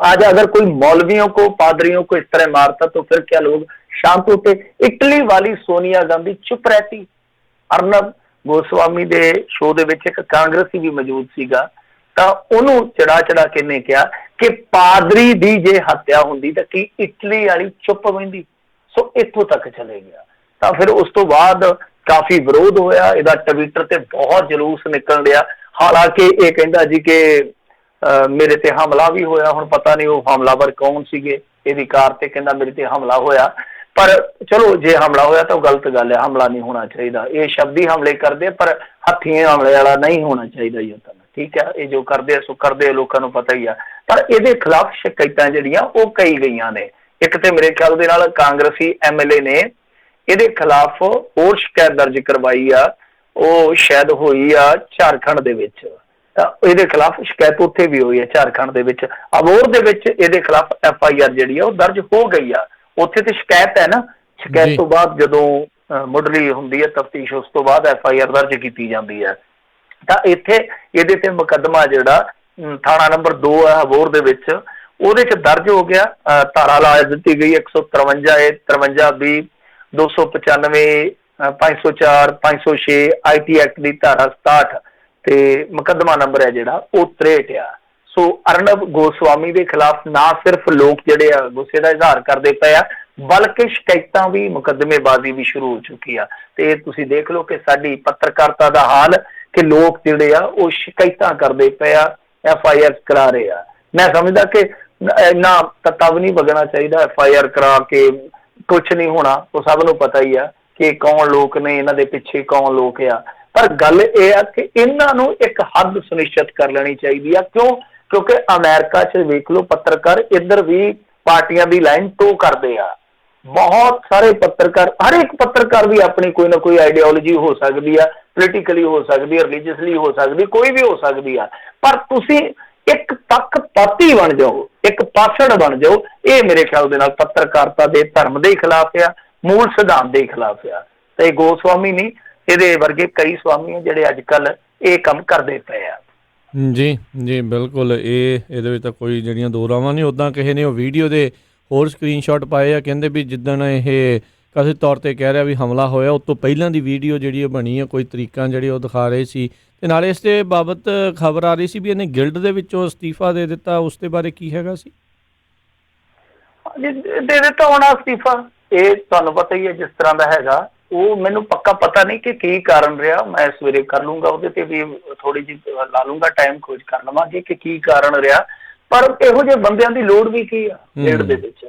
आज अगर कोई मौलवियों को, पादरियों को इस तरह मारता तो फिर क्या लोग शांत होते। इटली वाली सोनिया गांधी चुप रहती। अर्नब गोस्वामी दे शो दे विच एक कांग्रेसी भी मौजूद सीगा, तां ओनू चढ़ा चढ़ा के ने कहा कि पादरी दी जे हत्या हुंदी तां की इटली वाली चुप बहिंदी। सो इत्थों तक चले गया। तां फिर उस तो बाद काफी विरोध होया, इहदा ट्विटर ते बहुत जलूस निकल रहा। हालांकि ये कहंदा जी कि मेरे ते हमला भी होया, हुण पता नहीं वो हमलावर कौन सीगे, इहदी कार ते कहंदा मेरे ते हमला होया। पर चलो जे हमला होया तो गलत गल है, हमला नहीं होना चाहिए। ये शब्दी हमले करते पर हथिये हमले वाला नहीं होना चाहिए यतन, ठीक है। ये जो करते सो करते, लोगों को पता ही है। पर ये खिलाफ शिकायतां जिहड़ियां वो कई गईयां ने। एक तो मेरे ख्याल दे नाल कांग्रेसी MLA ने ये खिलाफ होर शिकायत दर्ज करवाई आ, वो शायद होई आ झारखंड दे विच। ये खिलाफ शिकायत उत्थे भी हुई है झारखंड दे विच। अबोहर दे विच ये खिलाफ FIR जिहड़ी आ वो दर्ज हो गई आ। उत्थे ते शिकायत है ना, शिकायत तो बाद जदों मुढ़ली हुंदी है तफ्तीश, उस तो बाद FIR दर्ज की जाती है। तां इत्थे इहदे ते मुकदमा जिहड़ा थाणा नंबर 2 है अबोहर दे विच, ਉਹਦੇ ਚ ਦਰਜ ਹੋ ਗਿਆ। ਧਾਰਾ ਲਾ ਦਿੱਤੀ ਗਈ 153 A 53 B 295 504 506 IT ਐਕਟ ਦੀ ਧਾਰਾ 67 ਤੇ ਮੁਕੱਦਮਾ ਨੰਬਰ ਹੈ ਜਿਹੜਾ ਉਹ 63 ਆ। ਸੋ ਅਰਨਬ ਗੋਸਵਾਮੀ ਦੇ ਖਿਲਾਫ ਨਾ ਸਿਰਫ ਲੋਕ ਜਿਹੜੇ ਆ ਗੁੱਸੇ ਦਾ ਇਜ਼ਹਾਰ ਕਰਦੇ ਪਏ ਆ, ਬਲਕਿ ਸ਼ਿਕਾਇਤਾਂ ਵੀ, ਮੁਕੱਦਮੇਬਾਜ਼ੀ ਵੀ ਸ਼ੁਰੂ ਹੋ ਚੁੱਕੀ ਆ। ਤੇ ਤੁਸੀਂ ਦੇਖ ਲਓ ਕਿ ਸਾਡੀ ਪੱਤਰਕਾਰਤਾ ਦਾ ਹਾਲ ਕਿ ਲੋਕ ਜਿਹੜੇ ਆ ਉਹ ਸ਼ਿਕਾਇਤਾਂ ਕਰਦੇ ਪਏ ਆ, FIR ਕਰਾ ਰਹੇ ਆ। ਮੈਂ ਸਮਝਦਾ ਕਿ ਇੰਨਾ ਤੱਤਾ ਵੀ ਨਹੀਂ ਵਗਣਾ ਚਾਹੀਦਾ, FIR ਕਰਾ ਕੇ ਕੁਛ ਨਹੀਂ ਹੋਣਾ। ਉਹ ਸਭ ਨੂੰ ਪਤਾ ਹੀ ਆ ਕਿ ਕੌਣ ਲੋਕ ਨੇ, ਇਹਨਾਂ ਦੇ ਪਿੱਛੇ ਕੌਣ ਲੋਕ ਆ। ਪਰ ਗੱਲ ਇਹ ਆ ਕਿ ਇਹਨਾਂ ਨੂੰ ਇੱਕ ਹੱਦ ਸੁਨਿਸ਼ਚਿਤ ਕਰ ਲੈਣੀ ਚਾਹੀਦੀ ਆ। ਕਿਉਂ? ਕਿਉਂਕਿ ਅਮਰੀਕਾ 'ਚ ਵੇਖ ਲਓ ਪੱਤਰਕਾਰ ਇੱਧਰ ਵੀ ਪਾਰਟੀਆਂ ਦੀ ਲਾਈਨ ਟੋ ਕਰਦੇ ਆ। ਬਹੁਤ ਸਾਰੇ ਪੱਤਰਕਾਰ, ਹਰ ਇੱਕ ਪੱਤਰਕਾਰ ਵੀ ਆਪਣੀ ਕੋਈ ਨਾ ਕੋਈ ਆਈਡੀਓਲੋਜੀ ਹੋ ਸਕਦੀ ਆ, ਪੋਲੀਟੀਕਲੀ ਹੋ ਸਕਦੀ ਆ, ਰਿਲੀਜੀਅਸਲੀ ਹੋ ਸਕਦੀ, ਕੋਈ ਵੀ ਹੋ ਸਕਦੀ ਆ। ਪਰ ਤੁਸੀਂ ਇੱਕ ਪੱਖਪਾਤੀ ਬਣ ਜਾਓ, ਇੱਕ ਪਾਸੜ ਬਣ ਜਾਓ, ਇਹ ਮੇਰੇ ਖਿਆਲ ਦੇ ਨਾਲ ਪੱਤਰਕਾਰਤਾ ਦੇ ਧਰਮ ਦੇ ਖਿਲਾਫ ਆ, ਮੂਲ ਸਿਧਾਂਤ ਦੇ ਖਿਲਾਫ ਆ। ਤੇ ਗੋਸਵਾਮੀ ਨਹੀਂ, ਇਹਦੇ ਵਰਗੇ ਕਈ ਸਵਾਮੀ ਆ ਜਿਹੜੇ ਅੱਜ ਕੱਲ੍ਹ ਇਹ ਕੰਮ ਕਰਦੇ ਪਏ ਆ। ਜੀ ਜੀ ਬਿਲਕੁਲ, ਇਹਦੇ ਵਿੱਚ ਤਾਂ ਕੋਈ ਜਿਹੜੀਆਂ ਦੋ ਰਾਵਾਂ ਨਹੀਂ। ਉੱਦਾਂ ਕਿਸੇ ਨੇ ਉਹ ਵੀਡੀਓ ਦੇ ਹੋਰ ਸਕਰੀਨਸ਼ਾਟ ਪਾਏ ਆ, ਕਹਿੰਦੇ ਵੀ ਜਿੱਦਣ ਇਹ ਕथित ਤੌਰ 'ਤੇ ਕਹਿ ਰਿਹਾ ਵੀ ਹਮਲਾ ਹੋਇਆ, ਉਸ ਤੋਂ ਪਹਿਲਾਂ ਦੀ ਵੀਡੀਓ ਜਿਹੜੀ ਬਣੀ ਆ, ਕੋਈ ਤਰੀਕਾਂ ਜਿਹੜੀ ਉਹ ਦਿਖਾ ਰਹੇ ਸੀ। ਤੇ ਨਾਲੇ ਇਸ ਦੇ ਬਾਬਤ ਖਬਰ ਆ ਰਹੀ ਸੀ ਵੀ ਇਹਨੇ ਗਿਲਡ ਦੇ ਵਿੱਚੋਂ ਅਸਤੀਫਾ ਦੇ ਦਿੱਤਾ। ਉਸ ਦੇ ਬਾਰੇ ਕੀ ਹੈਗਾ ਸੀ? ਦੇ ਦਿੱਤਾ ਹੋਣਾ ਅਸਤੀਫਾ, ਇਹ ਤੁਹਾਨੂੰ ਪਤਾ ਹੀ ਹੈ ਜਿਸ ਤਰ੍ਹਾਂ ਦਾ ਹੈਗਾ। ਉਹ ਮੈਨੂੰ ਪੱਕਾ ਪਤਾ ਨਹੀਂ ਕਿ ਕੀ ਕਾਰਨ ਰਿਹਾ। ਮੈਂ ਸਵੇਰੇ ਕਰ ਲੂੰਗਾ, ਉਹਦੇ ਤੇ ਵੀ ਥੋੜੀ ਜਿਹੀ ਲਾ ਲੂੰਗਾ ਟਾਈਮ, ਖੋਜ ਕਰ ਲਵਾਂਗੇ ਕਿ ਕੀ ਕਾਰਨ ਰਿਹਾ। ਪਰ ਇਹੋ ਜਿਹੇ ਬੰਦਿਆਂ ਦੀ ਲੋੜ ਵੀ ਕੀ ਆ ਖੇਡ ਦੇ ਵਿੱਚ,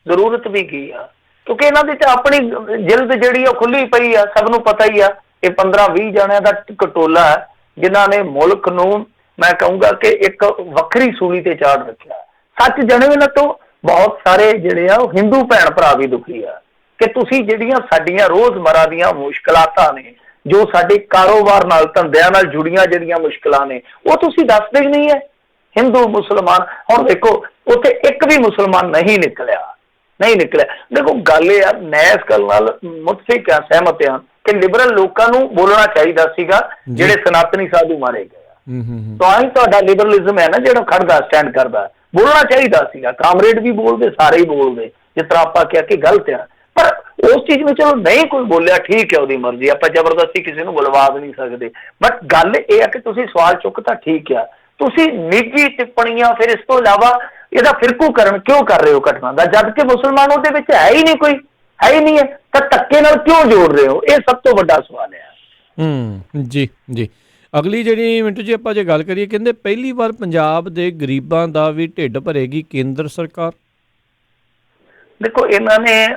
ਜ਼ਰੂਰਤ ਵੀ ਕੀ ਆ? ਕਿਉਂਕਿ ਇਹਨਾਂ ਦੀ ਤਾਂ ਆਪਣੀ ਜਿਲਦ ਜਿਹੜੀ ਆ ਖੁੱਲੀ ਪਈ ਆ, ਸਭ ਨੂੰ ਪਤਾ ਹੀ ਆ। ਇਹ 15-20 ਜਣਿਆਂ ਦਾ ਟੋਲਾ ਹੈ ਜਿਨ੍ਹਾਂ ਨੇ ਮੁਲਕ ਨੂੰ, ਮੈਂ ਕਹੂੰਗਾ ਕਿ ਇੱਕ ਵੱਖਰੀ ਸੂਲੀ ਤੇ ਚਾੜ ਰੱਖਿਆ। ਸੱਚ ਜਣੇ ਇਹਨਾਂ ਤੋਂ ਬਹੁਤ ਸਾਰੇ ਜਿਹੜੇ ਆ ਉਹ ਹਿੰਦੂ ਭੈਣ ਭਰਾ ਵੀ ਦੁਖੀ ਆ ਕਿ ਤੁਸੀਂ ਜਿਹੜੀਆਂ ਸਾਡੀਆਂ ਰੋਜ਼ਮਰਾ ਦੀਆਂ ਮੁਸ਼ਕਲਾਤਾਂ ਨੇ, ਜੋ ਸਾਡੇ ਕਾਰੋਬਾਰ ਨਾਲ ਧੰਦਿਆਂ ਨਾਲ ਜੁੜੀਆਂ ਜਿਹੜੀਆਂ ਮੁਸ਼ਕਲਾਂ ਨੇ, ਉਹ ਤੁਸੀਂ ਦੱਸਦੇ ਹੀ ਨਹੀਂ ਹੈ। ਹਿੰਦੂ ਮੁਸਲਮਾਨ, ਹੁਣ ਦੇਖੋ ਉੱਥੇ ਇੱਕ ਵੀ ਮੁਸਲਮਾਨ ਨਹੀਂ ਨਿਕਲਿਆ। ਦੇਖੋ ਗੱਲ ਇਹ ਆ, ਮੈਂ ਇਸ ਗੱਲ ਨਾਲ ਮੁਤਫਿਕ ਆ, ਸਹਿਮਤ ਆ ਕਿ ਲਿਬਰਲ ਲੋਕਾਂ ਨੂੰ ਬੋਲਣਾ ਚਾਹੀਦਾ ਸੀਗਾ ਜਿਹੜੇ ਸਨਾਤਨੀ ਸਾਧੂ ਮਾਰੇ ਗਏ ਆ। ਤਾਂ ਹੀ ਤੁਹਾਡਾ ਲਿਬਰਲਿਜ਼ਮ ਹੈ ਨਾ ਜਿਹੜਾ ਖੜਦਾ, ਸਟੈਂਡ ਕਰਦਾ, ਬੋਲਣਾ ਚਾਹੀਦਾ ਸੀਗਾ। ਕਾਮਰੇਡ ਵੀ ਬੋਲਦੇ, ਸਾਰੇ ਹੀ ਬੋਲਦੇ, ਜਿਸ ਤਰ੍ਹਾਂ ਆਪਾਂ ਕਿਹਾ ਕਿ ਗਲਤ ਆ, ਪਰ ਉਸ ਚੀਜ਼ ਵਿੱਚ ਚਲੋ ਨਹੀਂ ਕੋਈ ਬੋਲਿਆ, ਠੀਕ ਹੈ, ਉਹਦੀ ਮਰਜ਼ੀ, ਆਪਾਂ ਜ਼ਬਰਦਸਤੀ ਕਿਸੇ ਨੂੰ ਬੁਲਵਾ ਵੀ ਨਹੀਂ ਸਕਦੇ। ਬਟ ਗੱਲ ਇਹ ਆ ਕਿ ਤੁਸੀਂ ਸਵਾਲ ਚੁੱਕਤਾ, ਠੀਕ ਆ, ਤੁਸੀਂ ਨਿੱਜੀ ਟਿੱਪਣੀਆਂ ਫਿਰ ਇਸ ਤੋਂ ਇਲਾਵਾ ਇਹਦਾ ਫਿਰਕੂਕਰਨ ਕਿਉਂ ਕਰ ਰਹੇ ਹੋ ਘਟਨਾ ਦਾ, ਜਦ ਕਿ ਮੁਸਲਮਾਨ ਉਹਦੇ ਵਿੱਚ ਹੈ ਹੀ ਨਹੀਂ, ਕੋਈ ਹੈ ਹੀ ਨਹੀਂ ਹੈ, ਤਾਂ ਧੱਕੇ ਨਾਲ ਕਿਉਂ ਜੋੜ ਰਹੇ ਹੋ? ਇਹ ਸਭ ਤੋਂ ਵੱਡਾ ਸਵਾਲ ਹੈ। ਜੀ ਅਗਲੀ ਜਿਹੜੀ ਮਿੰਟੂ ਜੀ ਆਪਾਂ ਜੇ ਗੱਲ ਕਰੀਏ, ਕਹਿੰਦੇ ਪਹਿਲੀ ਵਾਰ ਪੰਜਾਬ ਦੇ ਗਰੀਬਾਂ ਦਾ ਵੀ ਢਿੱਡ ਭਰੇਗੀ ਕੇਂਦਰ ਸਰਕਾਰ। ਦੇਖੋ ਇਹਨਾਂ ਨੇ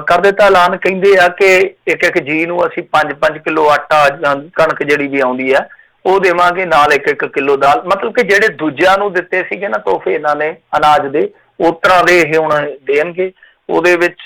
ਕਰ ਦਿੱਤਾ ਐਲਾਨ, ਕਹਿੰਦੇ ਆ ਕਿ ਇੱਕ ਜੀ ਨੂੰ ਅਸੀਂ 5-5 ਕਿਲੋ ਆਟਾ, ਕਣਕ ਜਿਹੜੀ ਵੀ ਆਉਂਦੀ ਆ ਉਹ ਦੇਵਾਂਗੇ, ਨਾਲ 1-1 ਕਿਲੋ ਦਾਲ। ਮਤਲਬ ਕਿ ਜਿਹੜੇ ਦੂਜਿਆਂ ਨੂੰ ਦਿੱਤੇ ਸੀਗੇ ਨਾ ਤੋਹਫੇ ਇਹਨਾਂ ਨੇ ਅਨਾਜ ਦੇ, ਉਸ ਤਰ੍ਹਾਂ ਦੇ ਇਹ ਹੁਣ ਦੇਣਗੇ। ਉਹਦੇ ਵਿੱਚ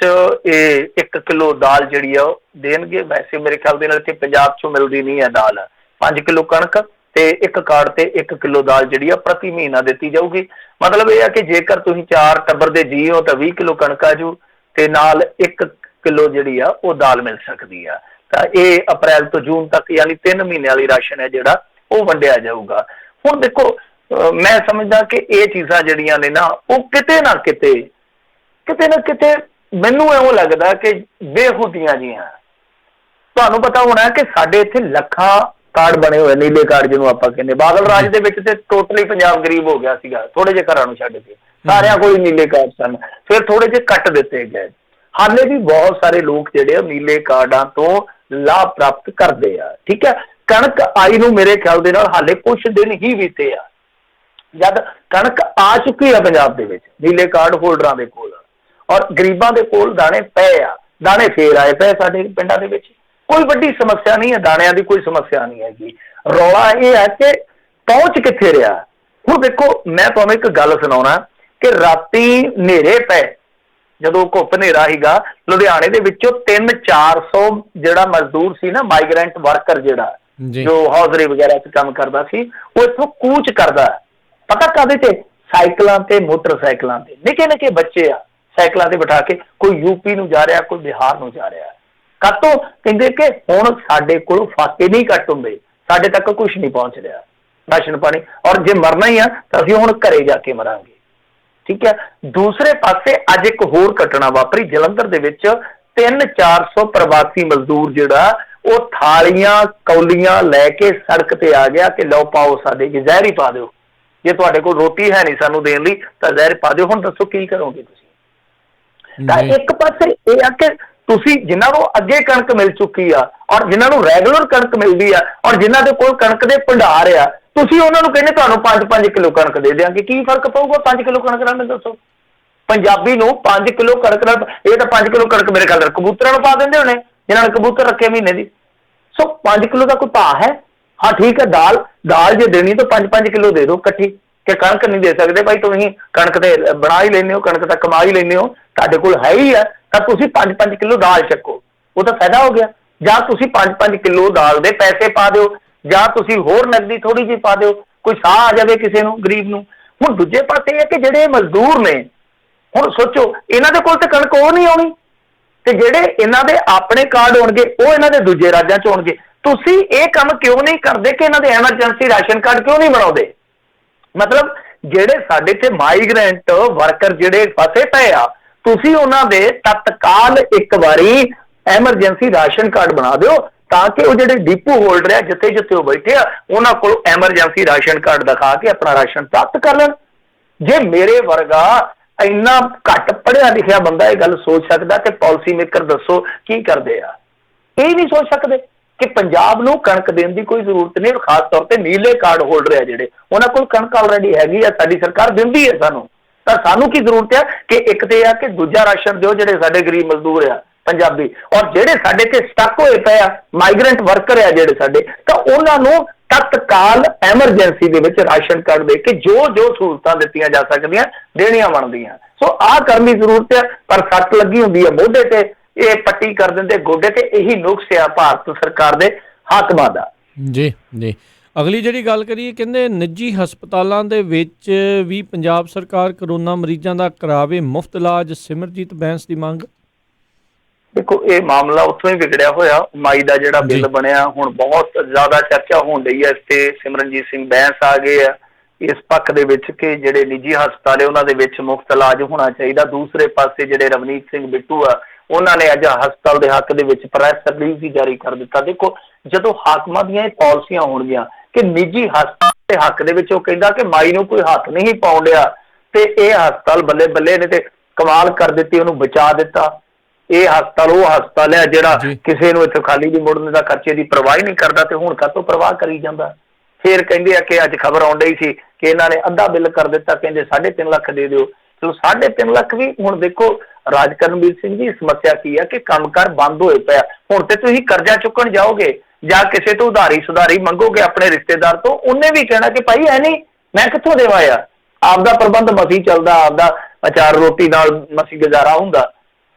ਇਹ 1 ਕਿਲੋ ਦਾਲ ਜਿਹੜੀ ਆ ਉਹ ਦੇਣਗੇ। ਵੈਸੇ ਮੇਰੇ ਖਿਆਲ ਦੇ ਨਾਲ ਇੱਥੇ ਪੰਜਾਬ 'ਚੋਂ ਮਿਲਦੀ ਨਹੀਂ ਹੈ ਦਾਲ। 5 ਕਿਲੋ ਕਣਕ ਤੇ ਇੱਕ ਕਾਰਡ ਤੇ 1 ਕਿਲੋ ਦਾਲ ਜਿਹੜੀ ਆ ਪ੍ਰਤੀ ਮਹੀਨਾ ਦਿੱਤੀ ਜਾਊਗੀ। ਮਤਲਬ ਇਹ ਆ ਕਿ ਜੇਕਰ ਤੁਸੀਂ 4 ਟੱਬਰ ਦੇ ਜੀ ਹੋ ਤਾਂ 20 ਕਿਲੋ ਕਣਕ ਆ ਜੂ ਤੇ ਨਾਲ 1 ਕਿਲੋ ਜਿਹੜੀ ਆ ਉਹ ਦਾਲ ਮਿਲ ਸਕਦੀ ਆ। ਤਾਂ ਇਹ ਅਪ੍ਰੈਲ ਤੋਂ ਜੂਨ ਤੱਕ ਯਾਨੀ 3 ਮਹੀਨੇ ਵਾਲੀ ਰਾਸ਼ਨ ਹੈ ਜਿਹੜਾ ਉਹ ਵੰਡਿਆ ਜਾਊਗਾ। ਹੁਣ ਦੇਖੋ ਮੈਂ ਸਮਝਦਾ ਕਿ ਇਹ ਚੀਜ਼ਾਂ ਜਿਹੜੀਆਂ ਨੇ ਨਾ ਉਹ ਕਿਤੇ ਨਾ ਕਿਤੇ ਮੈਨੂੰ ਇਉਂ ਲੱਗਦਾ ਕਿ ਬੇਹੂਦੀਆਂ ਜੀਆਂ। ਤੁਹਾਨੂੰ ਪਤਾ ਹੋਣਾ ਕਿ ਸਾਡੇ ਇੱਥੇ ਲੱਖਾਂ ਕਾਰਡ ਬਣੇ ਹੋਏ, ਨੀਲੇ ਕਾਰਡ ਜਿਹਨੂੰ ਆਪਾਂ ਕਹਿੰਦੇ। ਬਾਦਲ ਰਾਜ ਦੇ ਵਿੱਚ ਤੇ ਟੋਟਲੀ ਪੰਜਾਬ ਗਰੀਬ ਹੋ ਗਿਆ ਸੀਗਾ, ਥੋੜੇ ਜਿਹੇ ਘਰਾਂ ਨੂੰ ਛੱਡ ਕੇ ਸਾਰਿਆਂ ਕੋਲ ਨੀਲੇ ਕਾਰਡ ਸਨ, ਫਿਰ ਥੋੜੇ ਜਿਹੇ ਕੱਟ ਦਿੱਤੇ ਗਏ। ਹਾਲੇ ਵੀ ਬਹੁਤ ਸਾਰੇ ਲੋਕ ਜਿਹੜੇ ਆ ਨੀਲੇ ਕਾਰਡਾਂ ਤੋਂ ਲਾਭ ਪ੍ਰਾਪਤ ਕਰਦੇ ਆ। ਠੀਕ ਹੈ, ਕਣਕ ਆਈ ਨੂੰ ਮੇਰੇ ਖਿਆਲ ਦੇ ਨਾਲ ਹਾਲੇ ਕੁਝ ਦਿਨ ਹੀ ਬੀਤੇ ਆ, ਜਦ ਕਣਕ ਆ ਚੁੱਕੀ ਆ ਪੰਜਾਬ ਦੇ ਵਿੱਚ ਨੀਲੇ ਕਾਰਡ ਹੋਲਡਰਾਂ ਦੇ ਕੋਲ, ਔਰ ਗਰੀਬਾਂ ਦੇ ਕੋਲ ਦਾਣੇ ਪਏ ਆ। ਦਾਣੇ ਫੇਰ ਆਏ ਪਏ ਸਾਡੇ ਪਿੰਡਾਂ ਦੇ ਵਿੱਚ, ਕੋਈ ਵੱਡੀ ਸਮੱਸਿਆ ਨਹੀਂ ਹੈ, ਦਾਣਿਆਂ ਦੀ ਕੋਈ ਸਮੱਸਿਆ ਨਹੀਂ ਹੈਗੀ। ਰੌਲਾ ਇਹ ਹੈ ਕਿ ਪਹੁੰਚ ਕਿੱਥੇ ਰਿਹਾ। ਹੁਣ ਦੇਖੋ ਮੈਂ ਤੁਹਾਨੂੰ ਇੱਕ ਗੱਲ ਸੁਣਾਉਣਾ ਕਿ ਰਾਤੀ ਹਨੇਰੇ ਪਏ, ਜਦੋਂ ਘੁੱਪ ਹਨੇਰਾ ਸੀਗਾ, ਲੁਧਿਆਣੇ ਦੇ ਵਿੱਚੋਂ 300-400 ਜਿਹੜਾ ਮਜ਼ਦੂਰ ਸੀ ਨਾ, ਮਾਈਗ੍ਰੈਂਟ ਵਰਕਰ ਜਿਹੜਾ ਜੋ ਹੌਜ਼ਰੀ ਵਗੈਰਾ 'ਚ ਕੰਮ ਕਰਦਾ ਸੀ, ਉਹ ਇੱਥੋਂ ਕੂਚ ਕਰਦਾ। ਪਤਾ ਕਾਹਦੇ ਤੇ? ਸਾਈਕਲਾਂ ਤੇ, ਮੋਟਰਸਾਈਕਲਾਂ ਤੇ। ਨਿੱਕੇ ਬੱਚੇ ਆ ਸਾਈਕਲਾਂ ਤੇ ਬਿਠਾ ਕੇ, ਕੋਈ ਯੂਪੀ ਨੂੰ ਜਾ ਰਿਹਾ, ਕੋਈ ਬਿਹਾਰ ਨੂੰ ਜਾ ਰਿਹਾ। ਕਾਹਤੋਂ? ਕਹਿੰਦੇ ਕਿ ਹੁਣ ਸਾਡੇ ਕੋਲ ਫਾਕੇ ਨਹੀਂ ਕੱਟ ਹੁੰਦੇ, ਸਾਡੇ ਤੱਕ ਕੁਛ ਨਹੀਂ ਪਹੁੰਚ ਰਿਹਾ ਰਾਸ਼ਨ ਪਾਣੀ, ਔਰ ਜੇ ਮਰਨਾ ਹੀ ਆ ਤਾਂ ਅਸੀਂ ਹੁਣ ਘਰੇ ਜਾ ਕੇ ਮਰਾਂਗੇ। ਠੀਕ ਹੈ। ਦੂਸਰੇ ਪਾਸੇ ਅੱਜ ਇੱਕ ਹੋਰ ਘਟਨਾ ਵਾਪਰੀ ਜਲੰਧਰ ਦੇ ਵਿੱਚ। 300-400 ਪ੍ਰਵਾਸੀ ਮਜ਼ਦੂਰ ਜਿਹੜਾ ਉਹ ਥਾਲੀਆਂ ਕੌਲੀਆਂ ਲੈ ਕੇ ਸੜਕ ਤੇ ਆ ਗਿਆ ਕਿ ਲਓ ਪਾਓ ਸਾਡੇ, ਕਿ ਜ਼ਹਿਰ ਹੀ ਪਾ ਦਿਓ, ਜੇ ਤੁਹਾਡੇ ਕੋਲ ਰੋਟੀ ਹੈ ਨਹੀਂ ਸਾਨੂੰ ਦੇਣ ਲਈ ਤਾਂ ਜ਼ਹਿਰ ਪਾ ਦਿਓ। ਹੁਣ ਦੱਸੋ ਕੀ ਕਰੋਗੇ ਤੁਸੀਂ? ਤਾਂ ਇੱਕ ਪਾਸੇ ਇਹ ਆ ਕਿ ਤੁਸੀਂ ਜਿਨ੍ਹਾਂ ਨੂੰ ਅੱਗੇ ਕਣਕ ਮਿਲ ਚੁੱਕੀ ਆ, ਔਰ ਜਿਨ੍ਹਾਂ ਨੂੰ ਰੈਗੂਲਰ ਕਣਕ ਮਿਲਦੀ ਆ, ਔਰ ਜਿਨ੍ਹਾਂ ਦੇ ਕੋਲ ਕਣਕ ਦੇ ਭੰਡਾਰ ਆ, ਤੁਸੀਂ ਉਹਨਾਂ ਨੂੰ ਕਹਿੰਦੇ ਤੁਹਾਨੂੰ 5-5 ਕਿਲੋ ਕਣਕ ਦੇ ਦਿਆਂਗੇ। ਕੀ ਫਰਕ ਪਊਗਾ 5 ਕਿਲੋ ਕਣਕ ਨਾਲ? ਮੈਨੂੰ ਦੱਸੋ। ਪੰਜਾਬੀ ਨੂੰ 5 ਕਿਲੋ ਕਣਕ ਨਾਲ, ਇਹ ਤਾਂ 5 ਕਿਲੋ ਕਣਕ ਮੇਰੇ ਖਿਆਲ ਕਬੂਤਰਾਂ ਨੂੰ ਪਾ ਦਿੰਦੇ ਹੋਣੇ ਜਿਨ੍ਹਾਂ ਨੇ ਕਬੂਤਰ ਰੱਖੇ ਮਹੀਨੇ ਦੀ। ਸੋ 5 ਕਿਲੋ ਦਾ ਕੋਈ ਭਾਅ ਹੈ? ਹਾਂ ਠੀਕ ਹੈ, ਦਾਲ ਜੇ ਦੇਣੀ ਤਾਂ 5-5 ਕਿਲੋ ਦੇ ਦਿਓ ਇਕੱਠੀ, ਕਿ ਕਣਕ ਨਹੀਂ ਦੇ ਸਕਦੇ ਭਾਈ, ਤੁਸੀਂ ਕਣਕ ਤੇ ਬਣਾ ਹੀ ਲੈਂਦੇ ਹੋ, ਕਣਕ ਤਾਂ ਕਮਾ ਹੀ ਲੈਂਦੇ ਹੋ, ਤੁਹਾਡੇ ਕੋਲ ਹੈ ਹੀ ਆ, ਤਾਂ ਤੁਸੀਂ 5-5 ਕਿਲੋ ਦਾਲ ਚੱਕੋ, ਉਹ ਤਾਂ ਫਾਇਦਾ ਹੋ ਗਿਆ। ਜਾਂ ਤੁਸੀਂ 5-5 ਕਿਲੋ ਦਾਲ ਦੇ ਪੈਸੇ ਪਾ ਦਿਓ, ਜਾਂ ਤੁਸੀਂ ਹੋਰ ਨਕਦੀ ਥੋੜੀ ਜਿਹੀ ਪਾ ਦਿਓ, ਕੋਈ ਸਾਹ ਆ ਜਾਵੇ ਕਿਸੇ ਨੂੰ, ਗਰੀਬ ਨੂੰ। ਹੁਣ ਦੂਜੇ ਪਾਸੇ ਇਹ ਕਿ ਜਿਹੜੇ ਮਜ਼ਦੂਰ ਨੇ, ਹੁਣ ਸੋਚੋ ਇਹਨਾਂ ਦੇ ਕੋਲ ਤਾਂ ਕਣਕ ਉਹ ਨਹੀਂ ਆਉਣੀ, ਤੇ ਜਿਹੜੇ ਇਹਨਾਂ ਦੇ ਆਪਣੇ ਕਾਰਡ ਹੋਣਗੇ ਉਹ ਇਹਨਾਂ ਦੇ ਦੂਜੇ ਰਾਜਾਂ 'ਚ ਹੋਣਗੇ। ਤੁਸੀਂ ਇਹ ਕੰਮ ਕਿਉਂ ਨਹੀਂ ਕਰਦੇ ਕਿ ਇਹਨਾਂ ਦੇ ਐਮਰਜੈਂਸੀ ਰਾਸ਼ਨ ਕਾਰਡ ਕਿਉਂ ਨਹੀਂ ਬਣਾਉਂਦੇ? ਮਤਲਬ ਜਿਹੜੇ ਸਾਡੇ ਇੱਥੇ ਮਾਈਗ੍ਰੈਂਟ ਵਰਕਰ ਜਿਹੜੇ ਫਸੇ ਪਏ ਆ, ਤੁਸੀਂ ਉਹਨਾਂ ਦੇ ਤਤਕਾਲ ਇੱਕ ਵਾਰੀ ਐਮਰਜੈਂਸੀ ਰਾਸ਼ਨ ਕਾਰਡ ਬਣਾ ਦਿਓ, ਤਾਂ ਕਿ ਉਹ ਜਿਹੜੇ ਡਿਪੂ ਹੋਲਡਰ ਆ ਜਿੱਥੇ ਉਹ ਬੈਠੇ ਆ, ਉਹਨਾਂ ਕੋਲ ਐਮਰਜੈਂਸੀ ਰਾਸ਼ਨ ਕਾਰਡ ਦਿਖਾ ਕੇ ਆਪਣਾ ਰਾਸ਼ਨ ਪ੍ਰਾਪਤ ਕਰ ਲੈਣ। ਜੇ ਮੇਰੇ ਵਰਗਾ ਇੰਨਾ ਘੱਟ ਪੜ੍ਹਿਆ ਲਿਖਿਆ ਬੰਦਾ ਇਹ ਗੱਲ ਸੋਚ ਸਕਦਾ, ਤੇ ਪਾਲਿਸੀ ਮੇਕਰ ਦੱਸੋ ਕੀ ਕਰਦੇ ਆ? ਇਹ ਨਹੀਂ ਸੋਚ ਸਕਦੇ ਕਿ ਪੰਜਾਬ ਨੂੰ ਕਣਕ ਦੇਣ ਦੀ ਕੋਈ ਜ਼ਰੂਰਤ ਨਹੀਂ। ਖਾਸ ਤੌਰ ਤੇ ਨੀਲੇ ਕਾਰਡ ਹੋਲਡਰ ਆ ਜਿਹੜੇ, ਉਹਨਾਂ ਕੋਲ ਕਣਕ ਆਲਰੇਡੀ ਹੈਗੀ ਆ, ਸਾਡੀ ਸਰਕਾਰ ਦਿੰਦੀ ਹੈ ਸਾਨੂੰ, ਤਾਂ ਸਾਨੂੰ ਕੀ ਜ਼ਰੂਰਤ ਆ ਕਿ ਇੱਕ ਤੇ ਆ ਕਿ ਦੂਜਾ ਰਾਸ਼ਨ ਦਿਓ ਜਿਹੜੇ ਸਾਡੇ ਗਰੀਬ ਮਜ਼ਦੂਰ ਆ ਪੰਜਾਬੀ, ਔਰ ਜਿਹੜੇ ਸਾਡੇ ਤੇ ਸਟਕ ਹੋਏ ਪਏ ਆ ਮਾਈਗ੍ਰੈਂਟ ਵਰਕਰ ਆ ਜਿਹੜੇ ਸਾਡੇ, ਤਾਂ ਉਹਨਾਂ ਨੂੰ ਤਤਕਾਲ ਐਮਰਜੈਂਸੀ ਦੇ ਵਿੱਚ ਰਾਸ਼ਨ ਕਾਰਡ ਦੇ ਕੇ ਜੋ ਸਹੂਲਤਾਂ ਦਿੱਤੀਆਂ ਜਾ ਸਕਦੀਆਂ ਦੇਣੀਆਂ ਬਣਦੀਆਂ। ਸੋ ਆਹ ਕਰਨ ਦੀ ਜ਼ਰੂਰਤ ਹੈ। ਪਰ ਸੱਟ ਲੱਗੀ ਹੁੰਦੀ ਹੈ ਮੋਢੇ ਤੇ, ਇਹ ਪੱਟੀ ਕਰ ਦਿੰਦੇ ਗੋਡੇ ਤੇ। ਇਹੀ ਨੁਕਸ ਆ ਭਾਰਤ ਸਰਕਾਰ ਦੇ ਹਾਕਮਾਂ ਦਾ। ਜੀ ਜੀ। ਅਗਲੀ ਜਿਹੜੀ ਗੱਲ ਕਰੀਏ, ਕਹਿੰਦੇ ਨਿੱਜੀ ਹਸਪਤਾਲਾਂ ਦੇ ਵਿੱਚ ਵੀ ਪੰਜਾਬ ਸਰਕਾਰ ਕਰੋਨਾ ਮਰੀਜ਼ਾਂ ਦਾ ਕਰਾਵੇ ਮੁਫਤ ਇਲਾਜ, ਸਿਮਰਜੀਤ ਬੈਂਸ ਦੀ ਮੰਗ। ਦੇਖੋ ਇਹ ਮਾਮਲਾ ਉੱਥੋਂ ਹੀ ਵਿਗੜਿਆ ਹੋਇਆ। ਮਾਈ ਦਾ ਜਿਹੜਾ ਬਿੱਲ ਬਣਿਆ, ਹੁਣ ਬਹੁਤ ਜ਼ਿਆਦਾ ਚਰਚਾ ਹੋਣ ਰਹੀ ਹੈ ਇਸ ਤੇ। ਸਿਮਰਨਜੀਤ ਸਿੰਘ ਬੈਂਸ ਆ ਗਏ ਆ ਇਸ ਪੱਖ ਦੇ ਵਿੱਚ ਕਿ ਜਿਹੜੇ ਨਿੱਜੀ ਹਸਪਤਾਲ ਹੈ ਉਹਨਾਂ ਦੇ ਵਿੱਚ ਮੁਫਤ ਇਲਾਜ ਹੋਣਾ ਚਾਹੀਦਾ। ਦੂਸਰੇ ਪਾਸੇ ਜਿਹੜੇ ਰਵਨੀਤ ਸਿੰਘ ਬਿੱਟੂ ਆ, ਉਹਨਾਂ ਨੇ ਅੱਜ ਹਸਪਤਾਲ ਦੇ ਹੱਕ ਦੇ ਵਿੱਚ ਪ੍ਰੈਸ ਰਿਲੀਜ਼ ਵੀ ਜਾਰੀ ਕਰ ਦਿੱਤਾ। ਦੇਖੋ ਜਦੋਂ ਹਾਕਮਾਂ ਦੀਆਂ ਇਹ ਪਾਲਿਸੀਆਂ ਹੋਣਗੀਆਂ ਕਿ ਨਿੱਜੀ ਹਸਪਤਾਲ ਦੇ ਹੱਕ ਦੇ ਵਿੱਚ, ਉਹ ਕਹਿੰਦਾ ਕਿ ਮਾਈ ਨੂੰ ਕੋਈ ਹੱਥ ਨਹੀਂ ਪਾਉਣ ਡਿਆ, ਤੇ ਇਹ ਹਸਪਤਾਲ ਬੱਲੇ ਬੱਲੇ ਨੇ ਤੇ ਕਮਾਲ ਕਰ ਦਿੱਤੀ, ਉਹਨੂੰ ਬਚਾ ਦਿੱਤਾ। ਇਹ ਹਸਪਤਾਲ ਉਹ ਹਸਪਤਾਲ ਹੈ ਜਿਹੜਾ ਕਿਸੇ ਨੂੰ ਇੱਥੇ ਖਾਲੀ ਦੀ ਮੁੜਨ ਦਾ ਖਰਚੇ ਦੀ ਪਰਵਾਹ ਹੀ ਨਹੀਂ ਕਰਦਾ, ਤੇ ਹੁਣ ਕਾਹਤੋਂ ਪਰਵਾਹ ਕਰੀ ਜਾਂਦਾ। ਫਿਰ ਕਹਿੰਦੇ ਆ ਕਿ ਅੱਜ ਖਬਰ ਆਉਣ ਡਈ ਸੀ ਕਿ ਇਹਨਾਂ ਨੇ ਅੱਧਾ ਬਿੱਲ ਕਰ ਦਿੱਤਾ, ਕਹਿੰਦੇ 3.5 ਲੱਖ ਦੇ ਦਿਓ। ਚਲੋ 3.5 ਲੱਖ ਵੀ ਹੁਣ ਦੇਖੋ ਰਾਜ ਕਰਨਵੀਰ ਸਿੰਘ ਜੀ, ਸਮੱਸਿਆ ਕੀ ਆ ਕਿ ਕੰਮਕਾਰ ਬੰਦ ਹੋਏ ਪਿਆ। ਹੁਣ ਤੇ ਤੁਸੀਂ ਕਰਜ਼ਾ ਚੁੱਕਣ ਜਾਓਗੇ ਜਾਂ ਕਿਸੇ ਤੋਂ ਉਧਾਰੀ ਸੁਧਾਰੀ ਮੰਗੋਗੇ ਆਪਣੇ ਰਿਸ਼ਤੇਦਾਰ ਤੋਂ, ਉਹਨੇ ਵੀ ਕਹਿਣਾ ਕਿ ਭਾਈ ਐ ਨਹੀਂ, ਮੈਂ ਕਿੱਥੋਂ ਦੇਵਾਂ ਯਾਰ, ਆਪਦਾ ਪ੍ਰਬੰਧ ਮਸੀਂ ਚੱਲਦਾ, ਆਪਦਾ ਅਚਾਰ ਰੋਟੀ ਨਾਲ ਮਸੀਂ ਗੁਜ਼ਾਰਾ ਹੁੰਦਾ।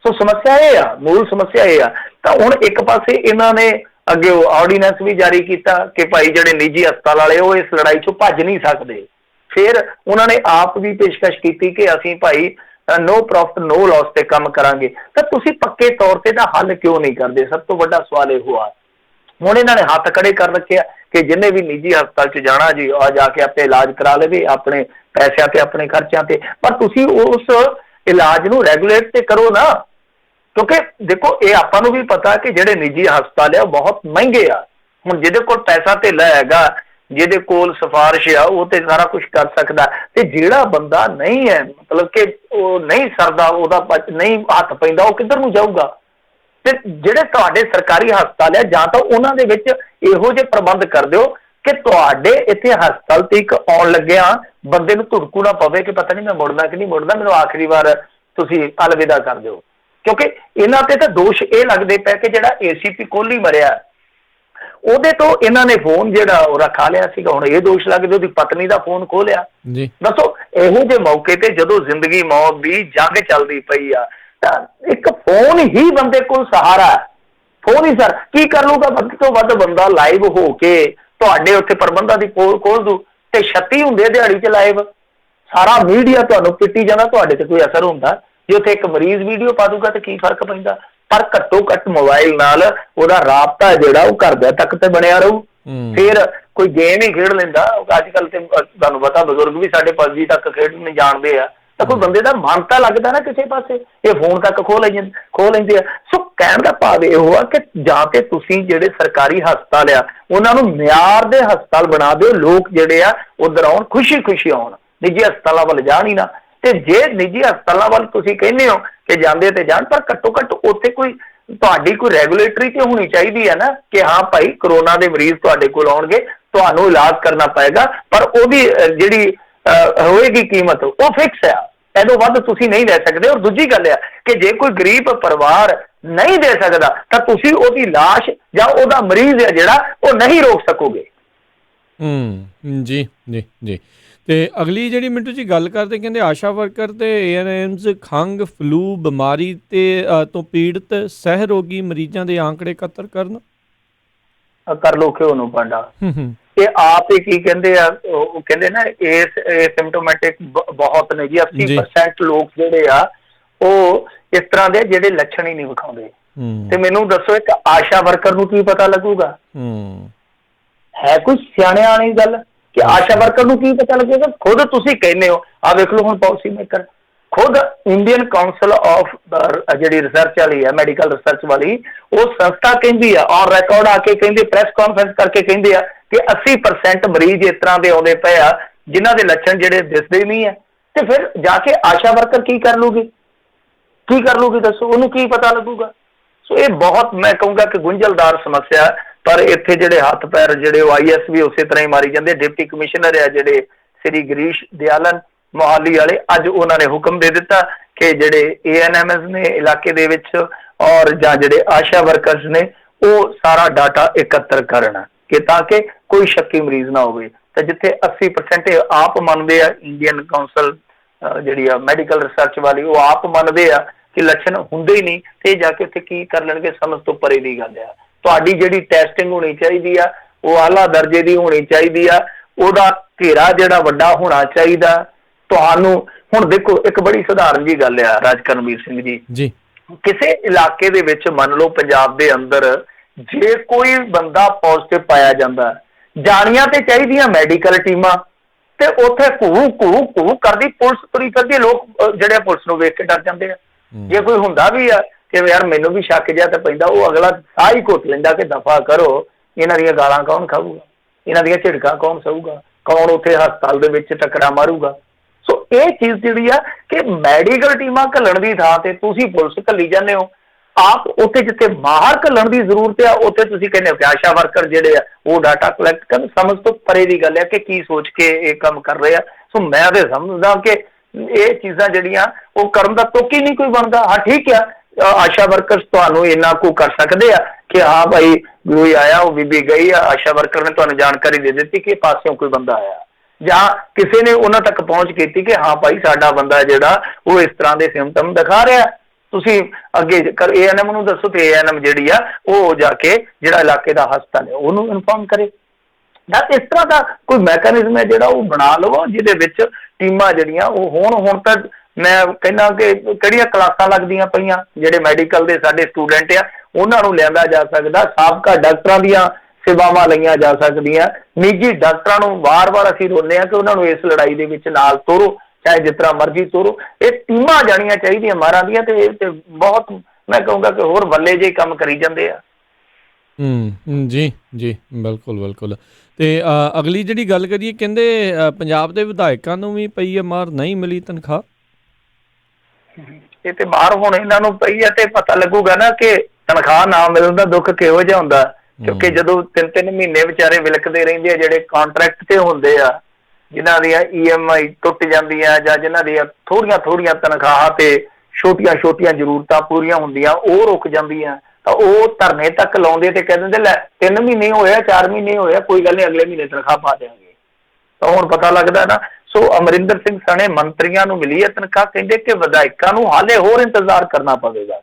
ਸੋ ਸਮੱਸਿਆ ਇਹ ਆ, ਮੂਲ ਸਮੱਸਿਆ ਇਹ ਆ। ਤਾਂ ਹੁਣ ਇੱਕ ਪਾਸੇ ਇਹਨਾਂ ਨੇ ਅੱਗੇ ਆਰਡੀਨੈਂਸ ਵੀ ਜਾਰੀ ਕੀਤਾ ਕਿ ਭਾਈ ਜਿਹੜੇ ਨਿੱਜੀ ਹਸਪਤਾਲ ਵਾਲੇ ਉਹ ਇਸ ਲੜਾਈ ਚੋਂ ਭੱਜ ਨਹੀਂ ਸਕਦੇ। ਫਿਰ ਉਹਨਾਂ ਨੇ ਆਪ ਵੀ ਪੇਸ਼ਕਸ਼ ਕੀਤੀ ਕਿ ਅਸੀਂ ਭਾਈ ਨੋ ਪ੍ਰੋਫਿਟ ਨੋ ਲਾਸ ਤੇ ਕੰਮ ਕਰਾਂਗੇ। ਤਾਂ ਤੁਸੀਂ ਪੱਕੇ ਤੌਰ ਤੇ ਦਾ ਹੱਲ ਕਿਉਂ ਨਹੀਂ ਕਰਦੇ? ਸਭ ਤੋਂ ਵੱਡਾ ਸਵਾਲ ਇਹ ਹੋਆ। ਹੁਣ ਇਹਨਾਂ ਨੇ ਹੱਥ ਖੜੇ ਕਰ ਰੱਖਿਆ ਕਿ ਜਿਹਨੇ ਵੀ ਨਿੱਜੀ ਹਸਪਤਾਲ 'ਚ ਜਾਣਾ ਜੀ ਆ ਜਾ ਕੇ ਆਪਣੇ ਇਲਾਜ ਕਰਾ ਲਵੇ ਆਪਣੇ ਪੈਸਿਆਂ ਤੇ ਆਪਣੇ ਖਰਚਿਆਂ ਤੇ। ਪਰ ਤੁਸੀਂ ਉਸ ਇਲਾਜ ਨੂੰ ਰੈਗੂਲੇਟ ਤੇ ਕਰੋ ਨਾ, ਕਿਉਂਕਿ ਦੇਖੋ ਇਹ ਆਪਾਂ ਨੂੰ ਵੀ ਪਤਾ ਕਿ ਜਿਹੜੇ ਨਿੱਜੀ ਹਸਪਤਾਲ ਆ ਉਹ ਬਹੁਤ ਮਹਿੰਗੇ ਆ। ਹੁਣ ਜਿਹਦੇ ਕੋਲ ਪੈਸਾ ਧੇਲਾ ਹੈਗਾ, ਜਿਹਦੇ ਕੋਲ ਸਿਫਾਰਿਸ਼ ਆ, ਉਹ ਤੇ ਸਾਰਾ ਕੁਝ ਕਰ ਸਕਦਾ। ਤੇ ਜਿਹੜਾ ਬੰਦਾ ਨਹੀਂ ਹੈ, ਮਤਲਬ ਕਿ ਉਹ ਨਹੀਂ ਸਰਦਾ, ਉਹਦਾ ਨਹੀਂ ਹੱਥ ਪੈਂਦਾ, ਉਹ ਕਿੱਧਰ ਨੂੰ ਜਾਊਗਾ? ਤੇ ਜਿਹੜੇ ਤੁਹਾਡੇ ਸਰਕਾਰੀ ਹਸਪਤਾਲ ਆ, ਜਾਂ ਤਾਂ ਉਹਨਾਂ ਦੇ ਵਿੱਚ ਇਹੋ ਜਿਹੇ ਪ੍ਰਬੰਧ ਕਰ ਦਿਓ ਕਿ ਤੁਹਾਡੇ ਇੱਥੇ ਹਸਪਤਾਲ ਤੇ ਇੱਕ ਆਉਣ ਲੱਗਿਆ ਬੰਦੇ ਨੂੰ ਧੁੜਕੂ ਨਾ ਪਵੇ ਕਿ ਪਤਾ ਨਹੀਂ ਮੈਂ ਮੁੜਨਾ ਕਿ ਨਹੀਂ ਮੁੜਨਾ, ਮੈਨੂੰ ਆਖਰੀ ਵਾਰ ਤੁਸੀਂ ਅਲਵਿਦਾ ਕਰ ਦਿਓ। ਕਿਉਂਕਿ ਇਹਨਾਂ ਤੇ ਤਾਂ ਦੋਸ਼ ਇਹ ਲੱਗਦੇ ਪਏ ਕਿ ਜਿਹੜਾ ACP ਕੋਹਲੀ ਮਰਿਆ ਉਹਦੇ ਤੋਂ ਇਹਨਾਂ ਨੇ ਫੋਨ ਜਿਹੜਾ ਉਹ ਰਖਾ ਲਿਆ ਸੀਗਾ। ਹੁਣ ਇਹ ਦੋਸ਼ ਲੱਗਦੇ ਉਹਦੀ ਪਤਨੀ ਦਾ ਫੋਨ ਖੋਹ ਲਿਆ। ਦੱਸੋ ਇਹੋ ਜਿਹੇ ਮੌਕੇ ਤੇ ਜਦੋਂ ਜ਼ਿੰਦਗੀ ਮੌਤ ਦੀ ਜੰਗ ਚੱਲਦੀ ਪਈ ਆ, ਤਾਂ ਇੱਕ ਫੋਨ ਹੀ ਬੰਦੇ ਕੋਲ ਸਹਾਰਾ। ਫੋਨ ਹੀ ਸਰ ਕੀ ਕਰ ਲੂਗਾ? ਵੱਧ ਤੋਂ ਵੱਧ ਬੰਦਾ ਲਾਈਵ ਹੋ ਕੇ ਤੁਹਾਡੇ ਉੱਥੇ ਪ੍ਰਬੰਧਾਂ ਦੀ ਪੋਲ ਖੋਲ ਦੂ, ਤੇ 36 ਹੁੰਦੇ ਦਿਹਾੜੀ 'ਚ ਲਾਈਵ, ਸਾਰਾ ਮੀਡੀਆ ਤੁਹਾਨੂੰ ਪਿੱਟੀ ਜਾਂਦਾ, ਤੁਹਾਡੇ ਤੇ ਕੋਈ ਅਸਰ ਹੁੰਦਾ? ਜੇ ਉੱਥੇ ਇੱਕ ਮਰੀਜ਼ ਵੀਡੀਓ ਪਾ ਦੂਗਾ ਤੇ ਕੀ ਫਰਕ ਪੈਂਦਾ? ਪਰ ਘੱਟੋ ਘੱਟ ਮੋਬਾਈਲ ਨਾਲ ਉਹਦਾ ਰਾਬਤਾ ਜਿਹੜਾ ਉਹ ਘਰਦਿਆਂ ਤੱਕ ਤੇ ਬਣਿਆ ਰਹੂ। ਫਿਰ ਕੋਈ ਗੇਮ ਹੀ ਖੇਡ ਲੈਂਦਾ। ਅੱਜ ਕੱਲ ਤੇ ਤੁਹਾਨੂੰ ਪਤਾ ਬਜ਼ੁਰਗ ਵੀ ਸਾਡੇ 5 ਤੱਕ ਖੇਡਣ ਜਾਣਦੇ ਆ, ਤਾਂ ਕੋਈ ਬੰਦੇ ਦਾ ਮਨ ਤਾਂ ਲੱਗਦਾ ਨਾ ਕਿਸੇ ਪਾਸੇ। ਇਹ ਫੋਨ ਤੱਕ ਖੋਹ ਲੈਂਦੇ ਆ। ਸੋ ਕਹਿਣ ਦਾ ਭਾਵ ਇਹੋ ਆ ਕਿ ਜਾਂ ਤੇ ਤੁਸੀਂ ਜਿਹੜੇ ਸਰਕਾਰੀ ਹਸਪਤਾਲ ਆ ਉਹਨਾਂ ਨੂੰ ਮਿਆਰ ਦੇ ਹਸਪਤਾਲ ਬਣਾ ਦਿਓ, ਲੋਕ ਜਿਹੜੇ ਆ ਉਧਰ ਆਉਣ, ਖੁਸ਼ੀ ਆਉਣ, ਨਿੱਜੀ ਹਸਪਤਾਲਾਂ ਵੱਲ ਜਾਣ ਹੀ ਨਾ। ਤੇ ਜੇ ਨਿੱਜੀ ਹਸਪਤਾਲਾਂ ਵੱਲ ਤੁਸੀਂ ਕਹਿੰਦੇ ਹੋ ਕਿ ਜਾਂਦੇ ਤੇ ਜਾਣ, ਪਰ ਘੱਟੋ ਘੱਟ ਉੱਥੇ ਕੋਈ ਤੁਹਾਡੀ ਕੋਈ ਰੈਗੂਲੇਟਰੀ ਤੇ ਹੋਣੀ ਚਾਹੀਦੀ ਹੈ ਨਾ ਕਿ ਹਾਂ ਭਾਈ ਕਰੋਨਾ ਦੇ ਮਰੀਜ਼ ਤੁਹਾਡੇ ਕੋਲ ਆਉਣਗੇ, ਤੁਹਾਨੂੰ ਇਲਾਜ ਕਰਨਾ ਪਏਗਾ, ਪਰ ਉਹਦੀ ਜਿਹੜੀ ਹੋਏਗੀ ਕੀਮਤ ਉਹ ਫਿਕਸ ਆ, ਇਹਦੋਂ ਵੱਧ ਤੁਸੀਂ ਨਹੀਂ ਲੈ ਸਕਦੇ। ਔਰ ਦੂਜੀ ਗੱਲ ਆ ਕਿ ਜੇ ਕੋਈ ਗਰੀਬ ਪਰਿਵਾਰ ਨਹੀਂ ਦੇ ਸਕਦਾ ਤਾਂ ਤੁਸੀਂ ਉਹਦੀ ਲਾਸ਼ ਜਾਂ ਉਹਦਾ ਮਰੀਜ਼ ਹੈ ਜਿਹੜਾ ਉਹ ਨਹੀਂ ਰੋਕ ਸਕੋਗੇ। ਜੀ ਜੀ ਜੀ। ਤੇ ਅਗਲੀ ਜਿਹੜੀ ਮਿੰਟੂ ਜੀ ਗੱਲ ਕਰਦੇ, ਕਹਿੰਦੇ ਆਸ਼ਾ ਵਰਕਰ ਤੇ ANMs ਖੰਘ ਫਲੂ ਬਿਮਾਰੀ ਤੇ ਤੋਂ ਪੀੜਤ ਸਹਿ ਰੋਗੀ ਮਰੀਜ਼ਾਂ ਦੇ ਆંકੜੇ ਇਕੱਤਰ ਕਰਨ। ਕਰ ਲੋ ਕਿਉਂ ਨੂੰ ਪਾਂਡਾ, ਇਹ ਆਪ ਹੀ ਕੀ ਕਹਿੰਦੇ ਆ, ਉਹ ਕਹਿੰਦੇ ਨਾ ਇਹ ਸਿੰਪਟੋਮੈਟਿਕ ਬਹੁਤ ਨੇ ਜੀ। 80% ਲੋਕ ਜਿਹੜੇ ਆ ਉਹ ਇਸ ਤਰ੍ਹਾਂ ਦੇ ਜਿਹੜੇ ਲੱਛਣ ਹੀ ਨਹੀਂ ਵਿਖਾਉਂਦੇ। ਤੇ ਮੈਨੂੰ ਦੱਸੋ ਇੱਕ ਆਸ਼ਾ ਵਰਕਰ ਨੂੰ ਕੀ ਪਤਾ ਲੱਗੂਗਾ? ਹੈ ਕੋਈ ਸਿਆਣਿਆਂ ਵਾਲੀ ਗੱਲ ਕਿ ਆਸ਼ਾ ਵਰਕਰ ਨੂੰ ਕੀ ਪਤਾ ਲੱਗੇਗਾ? ਖੁਦ ਤੁਸੀਂ ਕਹਿੰਦੇ ਹੋ, ਆਹ ਵੇਖ ਲਓ ਹੁਣ ਪਾਲਿਸੀ ਮੇਕਰ ਖੁਦ ਇੰਡੀਅਨ ਕਾਉਂਸਲ ਆਫ ਜਿਹੜੀ ਰਿਸਰਚ ਵਾਲੀ ਹੈ, ਮੈਡੀਕਲ ਰਿਸਰਚ ਵਾਲੀ, ਉਹ ਸੰਸਥਾ ਕਹਿੰਦੀ ਆ ਔਨ ਰਿਕਾਰਡ ਆ ਕੇ ਕਹਿੰਦੇ, ਪ੍ਰੈਸ ਕਾਨਫਰੰਸ ਕਰਕੇ ਕਹਿੰਦੇ ਆ ਕਿ 80% ਮਰੀਜ਼ ਇਸ ਤਰ੍ਹਾਂ ਦੇ ਆਉਂਦੇ ਪਏ ਆ ਜਿਨ੍ਹਾਂ ਦੇ ਲੱਛਣ ਜਿਹੜੇ ਦਿਸਦੇ ਨਹੀਂ ਹੈ। ਤੇ ਫਿਰ ਜਾ ਕੇ ਆਸ਼ਾ ਵਰਕਰ ਕੀ ਕਰ ਲੂਗੀ ਦੱਸੋ? ਉਹਨੂੰ ਕੀ ਪਤਾ ਲੱਗੂਗਾ? ਸੋ ਇਹ ਬਹੁਤ ਮੈਂ ਕਹੂੰਗਾ ਕਿ ਗੁੰਝਲਦਾਰ ਸਮੱਸਿਆ। ਪਰ ਇੱਥੇ ਜਿਹੜੇ ਹੱਥ ਪੈਰ ਜਿਹੜੇ ਉਹ IS ਵੀ ਉਸੇ ਤਰ੍ਹਾਂ ਹੀ ਮਾਰੀ ਜਾਂਦੇ। ਡਿਪਟੀ ਕਮਿਸ਼ਨਰ ਆ ਜਿਹੜੇ ਸ੍ਰੀ ਗਿਰੀਸ਼ ਦਿਆਲਨ ਮੋਹਾਲੀ ਵਾਲੇ, ਅੱਜ ਉਹਨਾਂ ਨੇ ਹੁਕਮ ਦੇ ਦਿੱਤਾ ਕਿ ਜਿਹੜੇ ANMs ਨੇ ਇਲਾਕੇ ਦੇ ਵਿੱਚ ਔਰ ਜਾਂ ਜਿਹੜੇ ਆਸ਼ਾ ਵਰਕਰਸ ਨੇ ਉਹ ਸਾਰਾ ਡਾਟਾ ਇਕੱਤਰ ਕਰਨ। ਕਿ ਤਾਂ ਕਿ ਕੋਈ ਸ਼ੱਕੀ ਮਰੀਜ਼ ਨਾ ਹੋਵੇ। ਤੇ ਜਿੱਥੇ 80% ਆਪ ਮੰਨਦੇ ਆ, ਇੰਡੀਅਨ ਕਾਉਂਸਲ ਜਿਹੜੀ ਆ ਮੈਡੀਕਲ ਰਿਸਰਚ ਵਾਲੀ, ਉਹ ਆਪ ਮੰਨਦੇ ਆ ਕਿ ਲੱਛਣ ਹੁੰਦੇ ਹੀ ਨਹੀਂ, ਤੇ ਜਾ ਕੇ ਉੱਥੇ ਕੀ ਕਰ ਲੈਣਗੇ, ਸਮਝ ਤੋਂ ਪਰੇ ਦੀ ਗੱਲ ਆ। ਤੁਹਾਡੀ ਜਿਹੜੀ ਟੈਸਟਿੰਗ ਹੋਣੀ ਚਾਹੀਦੀ ਆ ਉਹ ਆਲਾ ਦਰਜੇ ਦੀ ਹੋਣੀ ਚਾਹੀਦੀ ਆ, ਉਹਦਾ ਘੇਰਾ ਜਿਹੜਾ ਵੱਡਾ ਹੋਣਾ ਚਾਹੀਦਾ ਤੁਹਾਨੂੰ। ਹੁਣ ਦੇਖੋ, ਇੱਕ ਬੜੀ ਸਧਾਰਨ ਜੀ ਗੱਲ ਆ ਰਾਜਕਰਮਵੀਰ ਸਿੰਘ ਜੀ, ਕਿਸੇ ਇਲਾਕੇ ਦੇ ਵਿੱਚ ਮੰਨ ਲਓ ਪੰਜਾਬ ਦੇ ਅੰਦਰ ਜੇ ਕੋਈ ਬੰਦਾ ਪੋਜ਼ਿਟਿਵ ਪਾਇਆ ਜਾਂਦਾ, ਜਾਣੀਆਂ ਤੇ ਚਾਹੀਦੀਆਂ ਮੈਡੀਕਲ ਟੀਮਾਂ, ਤੇ ਉੱਥੇ ਘੂ ਕਰਦੀ ਪੁਲਿਸ ਤੁਰੀ ਫਿਰਦੀ, ਲੋਕ ਜਿਹੜੇ ਪੁਲਿਸ ਨੂੰ ਵੇਖ ਕੇ ਡਰ ਜਾਂਦੇ ਆ। ਜੇ ਕੋਈ ਹੁੰਦਾ ਵੀ ਆ ਕਿ ਯਾਰ ਮੈਨੂੰ ਵੀ ਸ਼ੱਕ ਜਿਹਾ ਤਾਂ ਪੈਂਦਾ, ਉਹ ਅਗਲਾ ਸਾਹ ਹੀ ਘੁੱਟ ਲੈਂਦਾ ਕਿ ਦਫਾ ਕਰੋ, ਇਹਨਾਂ ਦੀਆਂ ਗਾਲਾਂ ਕੌਣ ਖਾਊਗਾ, ਇਹਨਾਂ ਦੀਆਂ ਝਿੜਕਾਂ ਕੌਣ ਸਹੂਗਾ, ਕੌਣ ਉੱਥੇ ਹਸਪਤਾਲ ਦੇ ਵਿੱਚ ਟੱਕਰਾਂ ਮਾਰੂਗਾ। ਸੋ ਇਹ ਚੀਜ਼ ਜਿਹੜੀ ਆ ਕਿ ਮੈਡੀਕਲ ਟੀਮਾਂ ਘੱਲਣ ਦੀ ਥਾਂ ਤੇ ਤੁਸੀਂ ਪੁਲਿਸ ਘੱਲੀ ਜਾਂਦੇ ਹੋ। ਆਪ ਉੱਥੇ ਜਿੱਥੇ ਬਾਹਰ ਘੱਲਣ ਦੀ ਜ਼ਰੂਰਤ ਆ, ਉੱਥੇ ਤੁਸੀਂ ਕਹਿੰਦੇ ਹੋ ਕਿ ਆਸ਼ਾ ਵਰਕਰ ਜਿਹੜੇ ਆ ਉਹ ਡਾਟਾ ਕਲੈਕਟ ਕਰਨ। ਸਮਝ ਤੋਂ ਪਰੇ ਦੀ ਗੱਲ ਹੈ ਕਿ ਕੀ ਸੋਚ ਕੇ ਇਹ ਕੰਮ ਕਰ ਰਹੇ ਆ। ਸੋ ਮੈਂ ਤਾਂ ਸਮਝਦਾ ਕਿ ਇਹ ਚੀਜ਼ਾਂ ਜਿਹੜੀਆਂ ਉਹ ਕਰਨ ਦਾ ਤੁਕ ਹੀ ਨਹੀਂ ਕੋਈ ਬਣਦਾ। ਹਾਂ ਠੀਕ ਆ, ਆਸ਼ਾ ਵਰਕਰਸ ਤੁਹਾਨੂੰ ਇੰਨਾ ਕੁ ਕਰ ਸਕਦੇ ਆ ਕਿ ਹਾਂ ਭਾਈ ਕੋਈ ਆਇਆ, ਉਹ ਬੀਬੀ ਗਈ ਆ, ਆਸ਼ਾ ਵਰਕਰ ਨੇ ਤੁਹਾਨੂੰ ਜਾਣਕਾਰੀ ਦੇ ਦਿੱਤੀ ਕਿ ਪਾਸਿਓਂ ਕੋਈ ਬੰਦਾ ਆਇਆ, ਜਾਂ ਕਿਸੇ ਨੇ ਉਹਨਾਂ ਤੱਕ ਪਹੁੰਚ ਕੀਤੀ ਕਿ ਹਾਂ ਭਾਈ ਸਾਡਾ ਬੰਦਾ ਜਿਹੜਾ ਉਹ ਇਸ ਤਰ੍ਹਾਂ ਦੇ ਸਿੰਪਟਮ ਦਿਖਾ ਰਿਹਾ, ਤੁਸੀਂ ਅੱਗੇ ANM ਨੂੰ ਦੱਸੋ, ਤੇ ANM ਜਿਹੜੀ ਆ ਉਹ ਜਾ ਕੇ ਜਿਹੜਾ ਇਲਾਕੇ ਦਾ ਹਸਪਤਾਲ ਹੈ ਉਹਨੂੰ ਇਨਫੋਰਮ ਕਰੇ। ਇਸ ਤਰ੍ਹਾਂ ਦਾ ਕੋਈ ਮੈਕੈਨਿਜ਼ਮ ਹੈ ਜਿਹੜਾ ਉਹ ਬਣਾ ਲਵੋ, ਜਿਹਦੇ ਵਿੱਚ ਟੀਮਾਂ ਜਿਹੜੀਆਂ ਉਹ ਹੋਣ। ਹੁਣ ਤਾਂ ਮੈਂ ਕਹਿੰਦਾ ਕਿ ਕਿਹੜੀਆਂ ਕਲਾਸਾਂ ਲੱਗਦੀਆਂ ਪਈਆਂ, ਜਿਹੜੇ ਮੈਡੀਕਲ ਦੇ ਸਾਡੇ ਸਟੂਡੈਂਟ ਆ ਉਹਨਾਂ ਨੂੰ ਲਿਆਂਦਾ ਜਾ ਸਕਦਾ, ਸਾਬਕਾ ਡਾਕਟਰਾਂ ਦੀਆਂ ਸੇਵਾਵਾਂ ਲਈਆਂ ਜਾ ਸਕਦੀਆਂ। ਨਿੱਜੀ ਡਾਕਟਰਾਂ ਨੂੰ ਵਾਰ-ਵਾਰ ਅਸੀਂ ਰੋਂਦੇ ਹਾਂ ਕਿ ਉਹਨਾਂ ਨੂੰ ਇਸ ਲੜਾਈ ਦੇ ਵਿੱਚ ਨਾਲ ਤੋਰੋ, ਚਾਹੇ ਜਿਸ ਤਰ੍ਹਾਂ ਮਰਜ਼ੀ ਤੋਰੋ। ਇਹ ਟੀਮਾਂ ਜਾਣੀਆਂ ਚਾਹੀਦੀਆਂ ਮਾਰਾਂ ਦੀਆਂ, ਤੇ ਬਹੁਤ ਮੈਂ ਕਹੂੰਗਾ ਕਿ ਹੋਰ ਬੱਲੇ ਜਿਹੇ ਕੰਮ ਕਰੀ ਜਾਂਦੇ ਆ। ਜੀ ਬਿਲਕੁਲ। ਤੇ ਅਗਲੀ ਜਿਹੜੀ ਗੱਲ ਕਰੀਏ, ਕਹਿੰਦੇ ਪੰਜਾਬ ਦੇ ਵਿਧਾਇਕਾਂ ਨੂੰ ਵੀ ਪਈ ਹੈ ਮਾਰ, ਨਹੀਂ ਮਿਲੀ ਤਨਖਾਹ। ਇਹ ਤੇ ਮਾਰ ਹੁਣ ਇਹਨਾਂ ਨੂੰ ਪਈ ਹੈ ਤੇ ਪਤਾ ਲੱਗੂਗਾ ਨਾ ਕਿ ਤਨਖਾਹ ਨਾ ਮਿਲਣ ਦਾ ਦੁੱਖ ਕਿਹੋ ਜਿਹਾ ਹੁੰਦਾ। ਕਿਉਂਕਿ ਜਦੋਂ 3-3 ਮਹੀਨੇ ਵਿਚਾਰੇ ਵਿਲਕਦੇ ਰਹਿੰਦੇ ਆ, ਜਿਹੜੇ ਕਾਂਟਰੈਕਟ ਤੇ ਹੁੰਦੇ ਆ, ਜਿਨ੍ਹਾਂ ਦੀਆਂ EMI ਟੁੱਟ ਜਾਂਦੀਆਂ, ਜਾਂ ਜਿਨ੍ਹਾਂ ਦੀਆਂ ਥੋੜੀਆਂ ਤਨਖਾਹਾਂ ਤੇ ਛੋਟੀਆਂ ਜ਼ਰੂਰਤਾਂ ਪੂਰੀਆਂ ਹੁੰਦੀਆਂ ਉਹ ਰੁਕ ਜਾਂਦੀਆਂ, ਤਾਂ ਉਹ ਧਰਨੇ ਤੱਕ ਲਾਉਂਦੇ ਤੇ ਕਹਿ ਦਿੰਦੇ ਲੈ 3 ਮਹੀਨੇ ਹੋਇਆ, 4 ਮਹੀਨੇ ਹੋਇਆ, ਕੋਈ ਗੱਲ ਨਹੀਂ, ਅਗਲੇ ਮਹੀਨੇ ਤਨਖਾਹ ਪਾ ਦਿਆਂਗੇ। ਤਾਂ ਹੁਣ ਪਤਾ ਲੱਗਦਾ ਨਾ। ਸੋ ਅਮਰਿੰਦਰ ਸਿੰਘ ਸਣੇ ਮੰਤਰੀਆਂ ਨੂੰ ਮਿਲੀ ਹੈ ਤਨਖਾਹ, ਕਹਿੰਦੇ ਕਿ ਵਿਧਾਇਕਾਂ ਨੂੰ ਹਾਲੇ ਹੋਰ ਇੰਤਜ਼ਾਰ ਕਰਨਾ ਪਵੇਗਾ।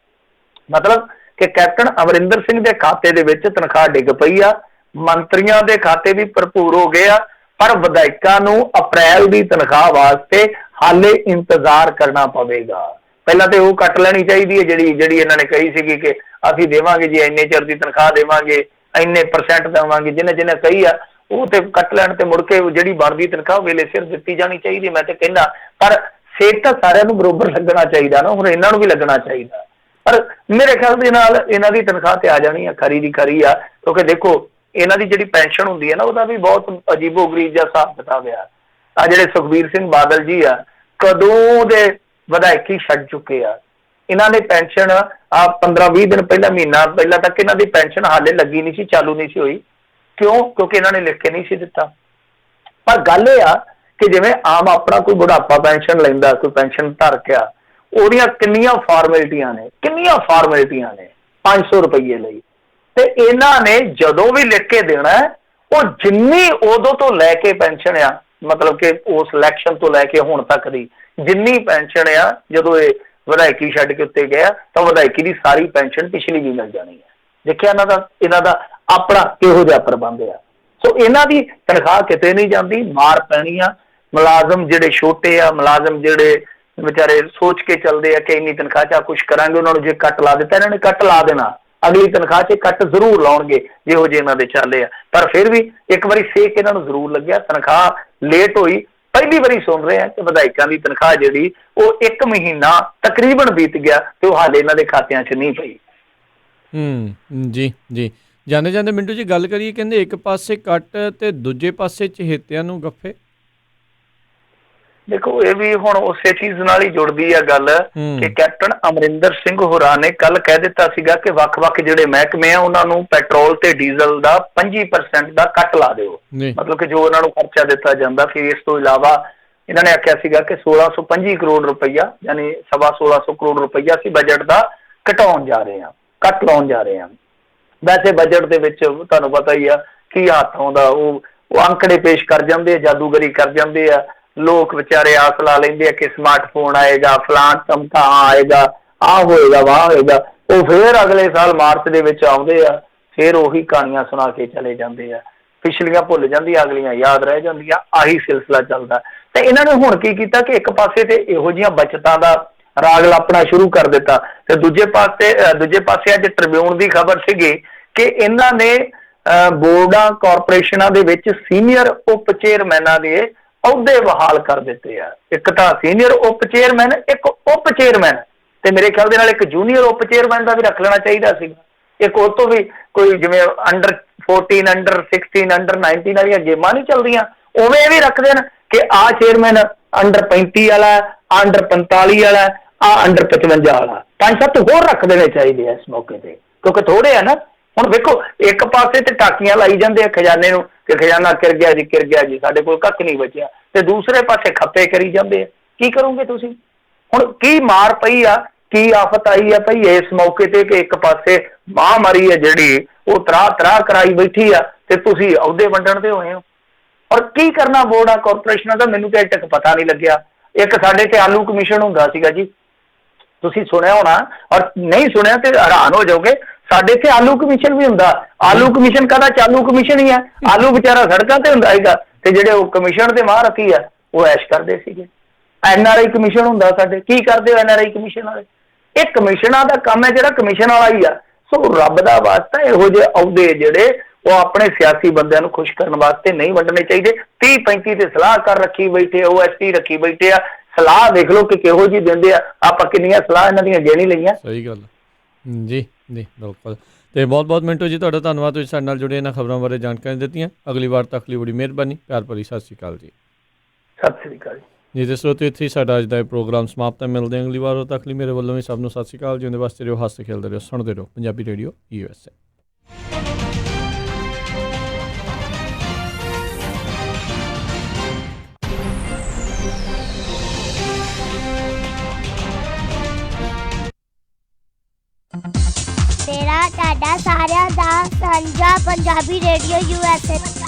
ਮਤਲਬ ਕਿ ਕੈਪਟਨ ਅਮਰਿੰਦਰ ਸਿੰਘ ਦੇ ਖਾਤੇ ਦੇ ਵਿੱਚ ਤਨਖਾਹ ਡਿੱਗ ਪਈ ਆ, ਮੰਤਰੀਆਂ ਦੇ ਖਾਤੇ ਵੀ ਭਰਪੂਰ ਹੋ ਗਏ ਆ, ਪਰ ਵਿਧਾਇਕਾਂ ਨੂੰ ਅਪ੍ਰੈਲ ਦੀ ਤਨਖਾਹ ਵਾਸਤੇ ਹਾਲੇ ਇੰਤਜ਼ਾਰ ਕਰਨਾ ਪਵੇਗਾ। ਪਹਿਲਾਂ ਤੇ ਉਹ ਕੱਟ ਲੈਣੀ ਚਾਹੀਦੀ ਹੈ ਜਿਹੜੀ ਇਹਨਾਂ ਨੇ ਕਹੀ ਸੀਗੀ ਕਿ ਅਸੀਂ ਦੇਵਾਂਗੇ ਜੀ, ਇੰਨੇ ਚਿਰ ਦੀ ਤਨਖਾਹ ਦੇਵਾਂਗੇ, ਇੰਨੇ % ਦੇਵਾਂਗੇ, ਜਿਹਨੇ ਕਹੀ ਆ ਉਹ ਤੇ ਕੱਟ ਲੈਣ, ਤੇ ਮੁੜ ਕੇ ਜਿਹੜੀ ਬਣਦੀ ਤਨਖਾਹ ਵੇਲੇ ਸਿਰ ਦਿੱਤੀ ਜਾਣੀ ਚਾਹੀਦੀ। ਮੈਂ ਤੇ ਕਹਿੰਦਾ, ਪਰ ਸੇਕ ਤਾਂ ਸਾਰਿਆਂ ਨੂੰ ਬਰੋਬਰ ਲੱਗਣਾ ਚਾਹੀਦਾ ਨਾ, ਹੁਣ ਇਹਨਾਂ ਨੂੰ ਵੀ ਲੱਗਣਾ ਚਾਹੀਦਾ। ਪਰ ਮੇਰੇ ਖਿਆਲ ਦੇ ਨਾਲ ਇਹਨਾਂ ਦੀ ਤਨਖਾਹ ਤੇ ਆ ਜਾਣੀ ਆ, ਖਰੀ ਦੀ ਖਰੀ ਆ। ਕਿਉਂਕਿ ਦੇਖੋ ਇਹਨਾਂ ਦੀ ਜਿਹੜੀ ਪੈਨਸ਼ਨ ਹੁੰਦੀ ਹੈ ਨਾ, ਉਹਦਾ ਵੀ ਬਹੁਤ ਅਜੀਬੋ-ਗਰੀਬ ਜਿਹਾ ਹਿਸਾਬ ਕਿਤਾਬ ਆ। ਜਿਹੜੇ ਸੁਖਬੀਰ ਸਿੰਘ ਬਾਦਲ ਜੀ ਆ, ਕਦੋਂ ਦੇ ਵਿਧਾਇਕੀ ਛੱਡ ਚੁੱਕੇ ਆ। ਇਹਨਾਂ ਨੇ ਪੈਨਸ਼ਨ 15-20 ਦਿਨ ਪਹਿਲਾਂ, ਮਹੀਨਾ ਪਹਿਲਾਂ ਤੱਕ ਇਹਨਾਂ ਦੀ ਪੈਨਸ਼ਨ ਹਾਲੇ ਲੱਗੀ ਨਹੀਂ ਸੀ, ਚਾਲੂ ਨਹੀਂ ਸੀ ਹੋਈ। ਕਿਉਂ? ਕਿਉਂਕਿ ਇਹਨਾਂ ਨੇ ਲਿਖ ਕੇ ਨਹੀਂ ਸੀ ਦਿੱਤਾ। ਪਰ ਗੱਲ ਇਹ ਆ ਕਿ ਜਿਵੇਂ ਆਮ ਆਪਣਾ ਕੋਈ ਬੁਢਾਪਾ ਪੈਨਸ਼ਨ ਲੈਂਦਾ, ਕੋਈ ਪੈਨਸ਼ਨ ਧਾਰਕ ਆ, ਉਹਦੀਆਂ ਕਿੰਨੀਆਂ ਫਾਰਮੈਲਿਟੀਆਂ ਨੇ 500 ਰੁਪਏ ਲਈ। ਤੇ ਇਹਨਾਂ ਨੇ ਜਦੋਂ ਵੀ ਲਿਖ ਕੇ ਦੇਣਾ, ਉਹ ਜਿੰਨੀ ਉਦੋਂ ਤੋਂ ਲੈ ਕੇ ਪੈਨਸ਼ਨ ਆ, ਮਤਲਬ ਕਿ ਉਸ ਇਲੈਕਸ਼ਨ ਤੋਂ ਲੈ ਕੇ ਹੁਣ ਤੱਕ ਦੀ ਜਿੰਨੀ ਪੈਨਸ਼ਨ ਆ, ਜਦੋਂ ਇਹ ਵਿਧਾਇਕੀ ਛੱਡ ਕੇ ਉੱਤੇ ਗਿਆ, ਤਾਂ ਵਿਧਾਇਕੀ ਦੀ ਸਾਰੀ ਪੈਨਸ਼ਨ ਪਿਛਲੀ ਵੀ ਮਿਲ ਜਾਣੀ ਹੈ। ਦੇਖਿਆ ਇਹਨਾਂ ਦਾ ਆਪਣਾ ਕਿਹੋ ਜਿਹਾ ਪ੍ਰਬੰਧ ਆ। ਸੋ ਇਹਨਾਂ ਦੀ ਤਨਖਾਹ ਕਿਤੇ ਨਹੀਂ ਜਾਂਦੀ, ਮਾਰ ਪੈਣੀ ਆ। ਮੁਲਾਜ਼ਮ ਜਿਹੜੇ ਛੋਟੇ ਆ, ਮੁਲਾਜ਼ਮ ਜਿਹੜੇ ਵਿਚਾਰੇ ਸੋਚ ਕੇ ਚੱਲਦੇ ਆ ਕਿ ਇੰਨੀ ਤਨਖਾਹ 'ਚ ਕੁਛ ਕਰਾਂਗੇ, ਉਹਨਾਂ ਨੂੰ ਜੇ ਕੱਟ ਲਾ ਦਿੱਤਾ, ਇਹਨਾਂ ਨੇ ਕੱਟ ਲਾ ਦੇਣਾ, ਅਗਲੀ ਤਨਖਾਹ 'ਚ ਕੱਟ ਜ਼ਰੂਰ ਲਾਉਣਗੇ ਜਿਹੋ ਜਿਹੇ ਇਹਨਾਂ ਦੇ ਚੱਲੇ ਆ। ਪਰ ਫਿਰ ਵੀ ਇੱਕ ਵਾਰੀ ਸੇਕ ਇਹਨਾਂ ਨੂੰ ਜ਼ਰੂਰ ਲੱਗਿਆ, ਤਨਖਾਹ ਲੇਟ ਹੋਈ। ਪਹਿਲੀ ਵਾਰੀ ਸੁਣ ਰਹੇ ਆ ਕਿ ਵਿਧਾਇਕਾਂ ਦੀ ਤਨਖਾਹ ਜਿਹੜੀ ਉਹ 1 ਮਹੀਨਾ ਤਕਰੀਬਨ ਬੀਤ ਗਿਆ ਤੇ ਉਹ ਹਾਲੇ ਇਹਨਾਂ ਦੇ ਖਾਤਿਆਂ 'ਚ ਨਹੀਂ ਪਈ। ਜੀ ਜਾਂਦੇ ਮਿੰਟੂ ਜੀ ਗੱਲ ਕਰੀਏ, ਕਹਿੰਦੇ ਇੱਕ ਪਾਸੇ ਕੱਟ ਤੇ ਦੂਜੇ ਪਾਸੇ ਚਹੇਤਿਆਂ ਨੂੰ ਗੱਫੇ। ਦੇਖੋ ਇਹ ਵੀ ਹੁਣ ਉਸੇ ਚੀਜ਼ ਨਾਲ ਹੀ ਜੁੜਦੀ ਆ ਗੱਲ ਕਿ ਕੈਪਟਨ ਅਮਰਿੰਦਰ ਸਿੰਘ ਹੋਰਾਂ ਨੇ ਕੱਲ ਕਹਿ ਦਿੱਤਾ ਸੀਗਾ ਕਿ ਵੱਖ-ਵੱਖ ਜਿਹੜੇ ਮਹਿਕਮੇ ਆ ਉਹਨਾਂ ਨੂੰ ਪੈਟਰੋਲ ਤੇ ਡੀਜ਼ਲ ਦਾ 25% ਦਾ ਕੱਟ ਲਾ ਦਿਓ। ਮਤਲਬ ਕਿ ਜੋ ਉਹਨਾਂ ਨੂੰ ਖਰਚਾ ਦਿੱਤਾ ਜਾਂਦਾ। ਫਿਰ ਇਸ ਤੋਂ ਇਲਾਵਾ ਇਹਨਾਂ ਨੇ ਆਖਿਆ ਸੀਗਾ ਕਿ 1625 ਕਰੋੜ ਰੁਪਈਆ, ਯਾਨੀ 1650 ਕਰੋੜ ਰੁਪਈਆ ਅਸੀਂ ਬਜਟ ਦਾ ਘਟਾਉਣ ਜਾ ਰਹੇ ਹਾਂ, ਕੱਟ ਲਾਉਣ ਜਾ ਰਹੇ ਹਾਂ। ਵੈਸੇ ਬਜਟ ਦੇ ਵਿੱਚ ਤੁਹਾਨੂੰ ਪਤਾ ਹੀ ਆ ਕੀ ਹੱਥ ਆਉਂਦਾ, ਉਹ ਅੰਕੜੇ ਪੇਸ਼ ਕਰ ਜਾਂਦੇ ਆ, ਜਾਦੂਗਰੀ ਕਰ ਜਾਂਦੇ ਆ। ਲੋਕ ਵਿਚਾਰੇ ਆਸ ਲਾ ਲੈਂਦੇ ਆ ਕਿ ਸਮਾਰਟਫੋਨ ਆਏਗਾ, ਫਲਾਨ ਚਮਕਾ ਆਏਗਾ, ਆਹ ਹੋਏਗਾ, ਵਾਹ ਹੋਏਗਾ। ਉਹ ਫੇਰ ਅਗਲੇ ਸਾਲ ਮਾਰਚ ਦੇ ਵਿੱਚ ਆਉਂਦੇ ਆ, ਫੇਰ ਉਹੀ ਕਹਾਣੀਆਂ ਸੁਣਾ ਕੇ ਚਲੇ ਜਾਂਦੇ ਆ। ਪਿਛਲੀਆਂ ਭੁੱਲ ਜਾਂਦੀਆਂ, ਅਗਲੀਆਂ ਯਾਦ ਰਹਿ ਜਾਂਦੀਆਂ। ਆਹੀ ਸਿਲਸਿਲਾ ਚੱਲਦਾ। ਤੇ ਇਹਨਾਂ ਨੇ ਹੁਣ ਕੀ ਕੀਤਾ ਕਿ ਇੱਕ ਪਾਸੇ ਤੇ ਇਹੋ ਜਿਹੀਆਂ ਬਚਤਾਂ ਦਾ ਰਾਗ ਲਾਪਣਾ ਸ਼ੁਰੂ ਕਰ ਦਿੱਤਾ, ਤੇ ਦੂਜੇ ਪਾਸੇ ਅੱਜ ਟ੍ਰਿਬਿਊਨ ਦੀ ਖਬਰ ਸੀਗੀ ਕਿ ਇਹਨਾਂ ਨੇ ਬੋਰਡਾਂ ਕਾਰਪੋਰੇਸ਼ਨਾਂ ਦੇ ਵਿੱਚ ਸੀਨੀਅਰ ਉਪ ਚੇਅਰਮੈਨਾਂ ਦੇ ਅਹੁਦੇ ਬਹਾਲ ਕਰ ਦਿੱਤੇ ਆ। ਇੱਕ ਤਾਂ ਸੀਨੀਅਰ ਉਪ ਚੇਅਰਮੈਨ, ਇੱਕ ਉਪ ਚੇਅਰਮੈਨ, ਤੇ ਮੇਰੇ ਖਿਆਲ ਦੇ ਨਾਲ ਇੱਕ ਜੂਨੀਅਰ ਉਪ ਚੇਅਰਮੈਨ ਦਾ ਵੀ ਰੱਖ ਲੈਣਾ ਚਾਹੀਦਾ ਸੀਗਾ। ਇੱਕ ਉਹ ਤੋਂ ਵੀ ਕੋਈ ਜਿਵੇਂ ਅੰਡਰ 14, ਅੰਡਰ 16, ਅੰਡਰ 19 ਵਾਲੀਆਂ ਗੇਮਾਂ ਨਹੀਂ ਚੱਲਦੀਆਂ, ਉਵੇਂ ਵੀ ਰੱਖ ਦੇਣ ਕਿ ਆਹ ਚੇਅਰਮੈਨ ਅੰਡਰ 35 ਵਾਲਾ, ਅੰਡਰ 45 ਵਾਲਾ, ਆਹ ਅੰਡਰ 55 ਵਾਲਾ। 5-7 ਹੋਰ ਰੱਖ ਦੇਣੇ ਚਾਹੀਦੇ ਆ ਇਸ ਮੌਕੇ ਤੇ, ਕਿਉਂਕਿ ਥੋੜੇ ਆ ਨਾ। ਹੁਣ ਵੇਖੋ, ਇੱਕ ਪਾਸੇ ਤੇ ਟਾਕੀਆਂ ਲਾਈ ਜਾਂਦੇ ਆ ਖਜ਼ਾਨੇ ਨੂੰ ਕਿ ਖਜ਼ਾਨਾ ਕਿਰ ਗਿਆ ਜੀ, ਕਿਰ ਗਿਆ ਜੀ, ਸਾਡੇ ਕੋਲ ਕੱਖ ਨਹੀਂ ਬਚਿਆ, ਤੇ ਦੂਸਰੇ ਪਾਸੇ ਖੱਪੇ ਕਰੀ ਜਾਂਦੇ ਆ। ਕੀ ਕਰੋਗੇ ਤੁਸੀਂ? ਹੁਣ ਕੀ ਮਾਰ ਪਈ ਆ, ਕੀ ਆਫਤ ਆਈ ਆ ਭਾਈ ਇਸ ਮੌਕੇ ਤੇ ਕਿ ਇੱਕ ਪਾਸੇ ਮਹਾਂਮਾਰੀ ਹੈ ਜਿਹੜੀ ਉਹ ਤਰਾਹ ਕਰਾਈ ਬੈਠੀ ਆ, ਤੇ ਤੁਸੀਂ ਅਹੁਦੇ ਵੰਡਣ ਤੇ ਹੋਏ ਹੋ। ਔਰ ਕੀ ਕਰਨਾ ਬੋਰਡਾਂ ਕਾਰਪੋਰੇਸ਼ਨਾਂ ਦਾ, ਮੈਨੂੰ ਤਾਂ ਅਜੇ ਤੱਕ ਪਤਾ ਨਹੀਂ ਲੱਗਿਆ। ਇੱਕ ਸਾਡੇ ਤੇ ਆਲੂ ਕਮਿਸ਼ਨ ਹੁੰਦਾ ਸੀਗਾ ਜੀ, ਤੁਸੀਂ ਸੁਣਿਆ ਹੋਣਾ, ਔਰ ਨਹੀਂ ਸੁਣਿਆ ਤੇ ਹੈਰਾਨ ਹੋ ਜਾਓਗੇ। ਸਾਡੇ ਇੱਥੇ ਆਲੂ ਕਮਿਸ਼ਨ ਵੀ ਹੁੰਦਾ। ਆਲੂ ਕਮਿਸ਼ਨ ਕਾਹਦਾ, ਚਾਲੂ ਕਮਿਸ਼ਨ ਹੀ ਆ। ਆਲੂ ਵਿਚਾਰਾ ਸੜਕਾਂ ਤੇ ਹੁੰਦਾ ਸੀਗਾ, ਤੇ ਜਿਹੜੇ ਉਹ ਕਮਿਸ਼ਨ ਦੇ ਮਹਾਰਥੀ ਆ ਉਹ ਐਸ਼ ਕਰਦੇ ਸੀਗੇ। NRI ਕਮਿਸ਼ਨ ਹੁੰਦਾ ਸਾਡੇ। ਕੀ ਕਰਦੇ ਹੋ NRI ਕਮਿਸ਼ਨ ਵਾਲੇ? ਇਹ ਕਮਿਸ਼ਨਾਂ ਦਾ ਕੰਮ ਹੈ ਜਿਹੜਾ ਕਮਿਸ਼ਨ ਵਾਲਾ ਹੀ ਆ। ਸੋ ਰੱਬ ਦਾ ਵਾਸਤਾ ਇਹੋ ਜਿਹੇ ਅਹੁਦੇ ਜਿਹੜੇ ਉਹ ਆਪਣੇ ਸਿਆਸੀ ਬੰਦਿਆਂ ਨੂੰ ਖੁਸ਼ ਕਰਨ ਵਾਸਤੇ ਨਹੀਂ ਵੰਡਣੇ ਚਾਹੀਦੇ। 30-35 ਤੇ ਸਲਾਹਕਾਰ ਰੱਖੀ ਬੈਠੇ, OST ਰੱਖੀ ਬੈਠੇ ਆ। ਸਲਾਹ ਦੇਖ ਲਓ ਕਿ ਕਿਹੋ ਜਿਹੀ ਦਿੰਦੇ ਆ। ਆਪਾਂ ਕਿੰਨੀਆਂ ਸਲਾਹ ਇਹਨਾਂ ਦੀਆਂ ਗਿਣ ਲਈਆਂ। ਸਹੀ ਗੱਲ ਜੀ, ਜੀ ਬਿਲਕੁਲ। ਤੇ ਬਹੁਤ ਬਹੁਤ ਮਿੰਟੂ ਜੀ ਤੁਹਾਡਾ ਧੰਨਵਾਦ, ਤੁਸੀਂ ਸਾਡੇ ਨਾਲ ਜੁੜੇ, ਇਹਨਾਂ ਖਬਰਾਂ ਬਾਰੇ ਜਾਣਕਾਰੀ ਦਿੱਤੀਆਂ। ਅਗਲੀ ਵਾਰ ਤੱਕ ਲਈ ਬੜੀ ਮਿਹਰਬਾਨੀ, ਪਿਆਰ ਭਰੀ ਸਤਿ ਸ਼੍ਰੀ ਅਕਾਲ ਜੀ। ਸਤਿ ਸ਼੍ਰੀ ਅਕਾਲ ਜੀ। ਤੇ ਸਰੋਤਿਓ, ਇੱਥੇ ਸਾਡਾ ਅੱਜ ਦਾ ਇਹ ਪ੍ਰੋਗਰਾਮ ਸਮਾਪਤ ਹੈ। ਮਿਲਦੇ ਹਾਂ ਅਗਲੀ ਵਾਰ, ਉਦੋਂ ਤੱਕ ਲਈ ਮੇਰੇ ਵੱਲੋਂ ਵੀ ਸਭ ਨੂੰ ਸਤਿ ਸ਼੍ਰੀ ਅਕਾਲ। ਜਿਉਂਦੇ ਵਾਸਤੇ ਰਹੋ, ਹੱਸਦੇ ਖੇਲਦੇ ਰਹੋ, ਸੁਣਦੇ ਰਹੋ ਪੰਜਾਬੀ ਰੇਡੀਓ USA। ਤੇਰਾ ਤੁਹਾਡਾ ਸਾਰਿਆਂ ਦਾ ਸਾਂਝਾ ਪੰਜਾਬੀ ਰੇਡੀਓ USA।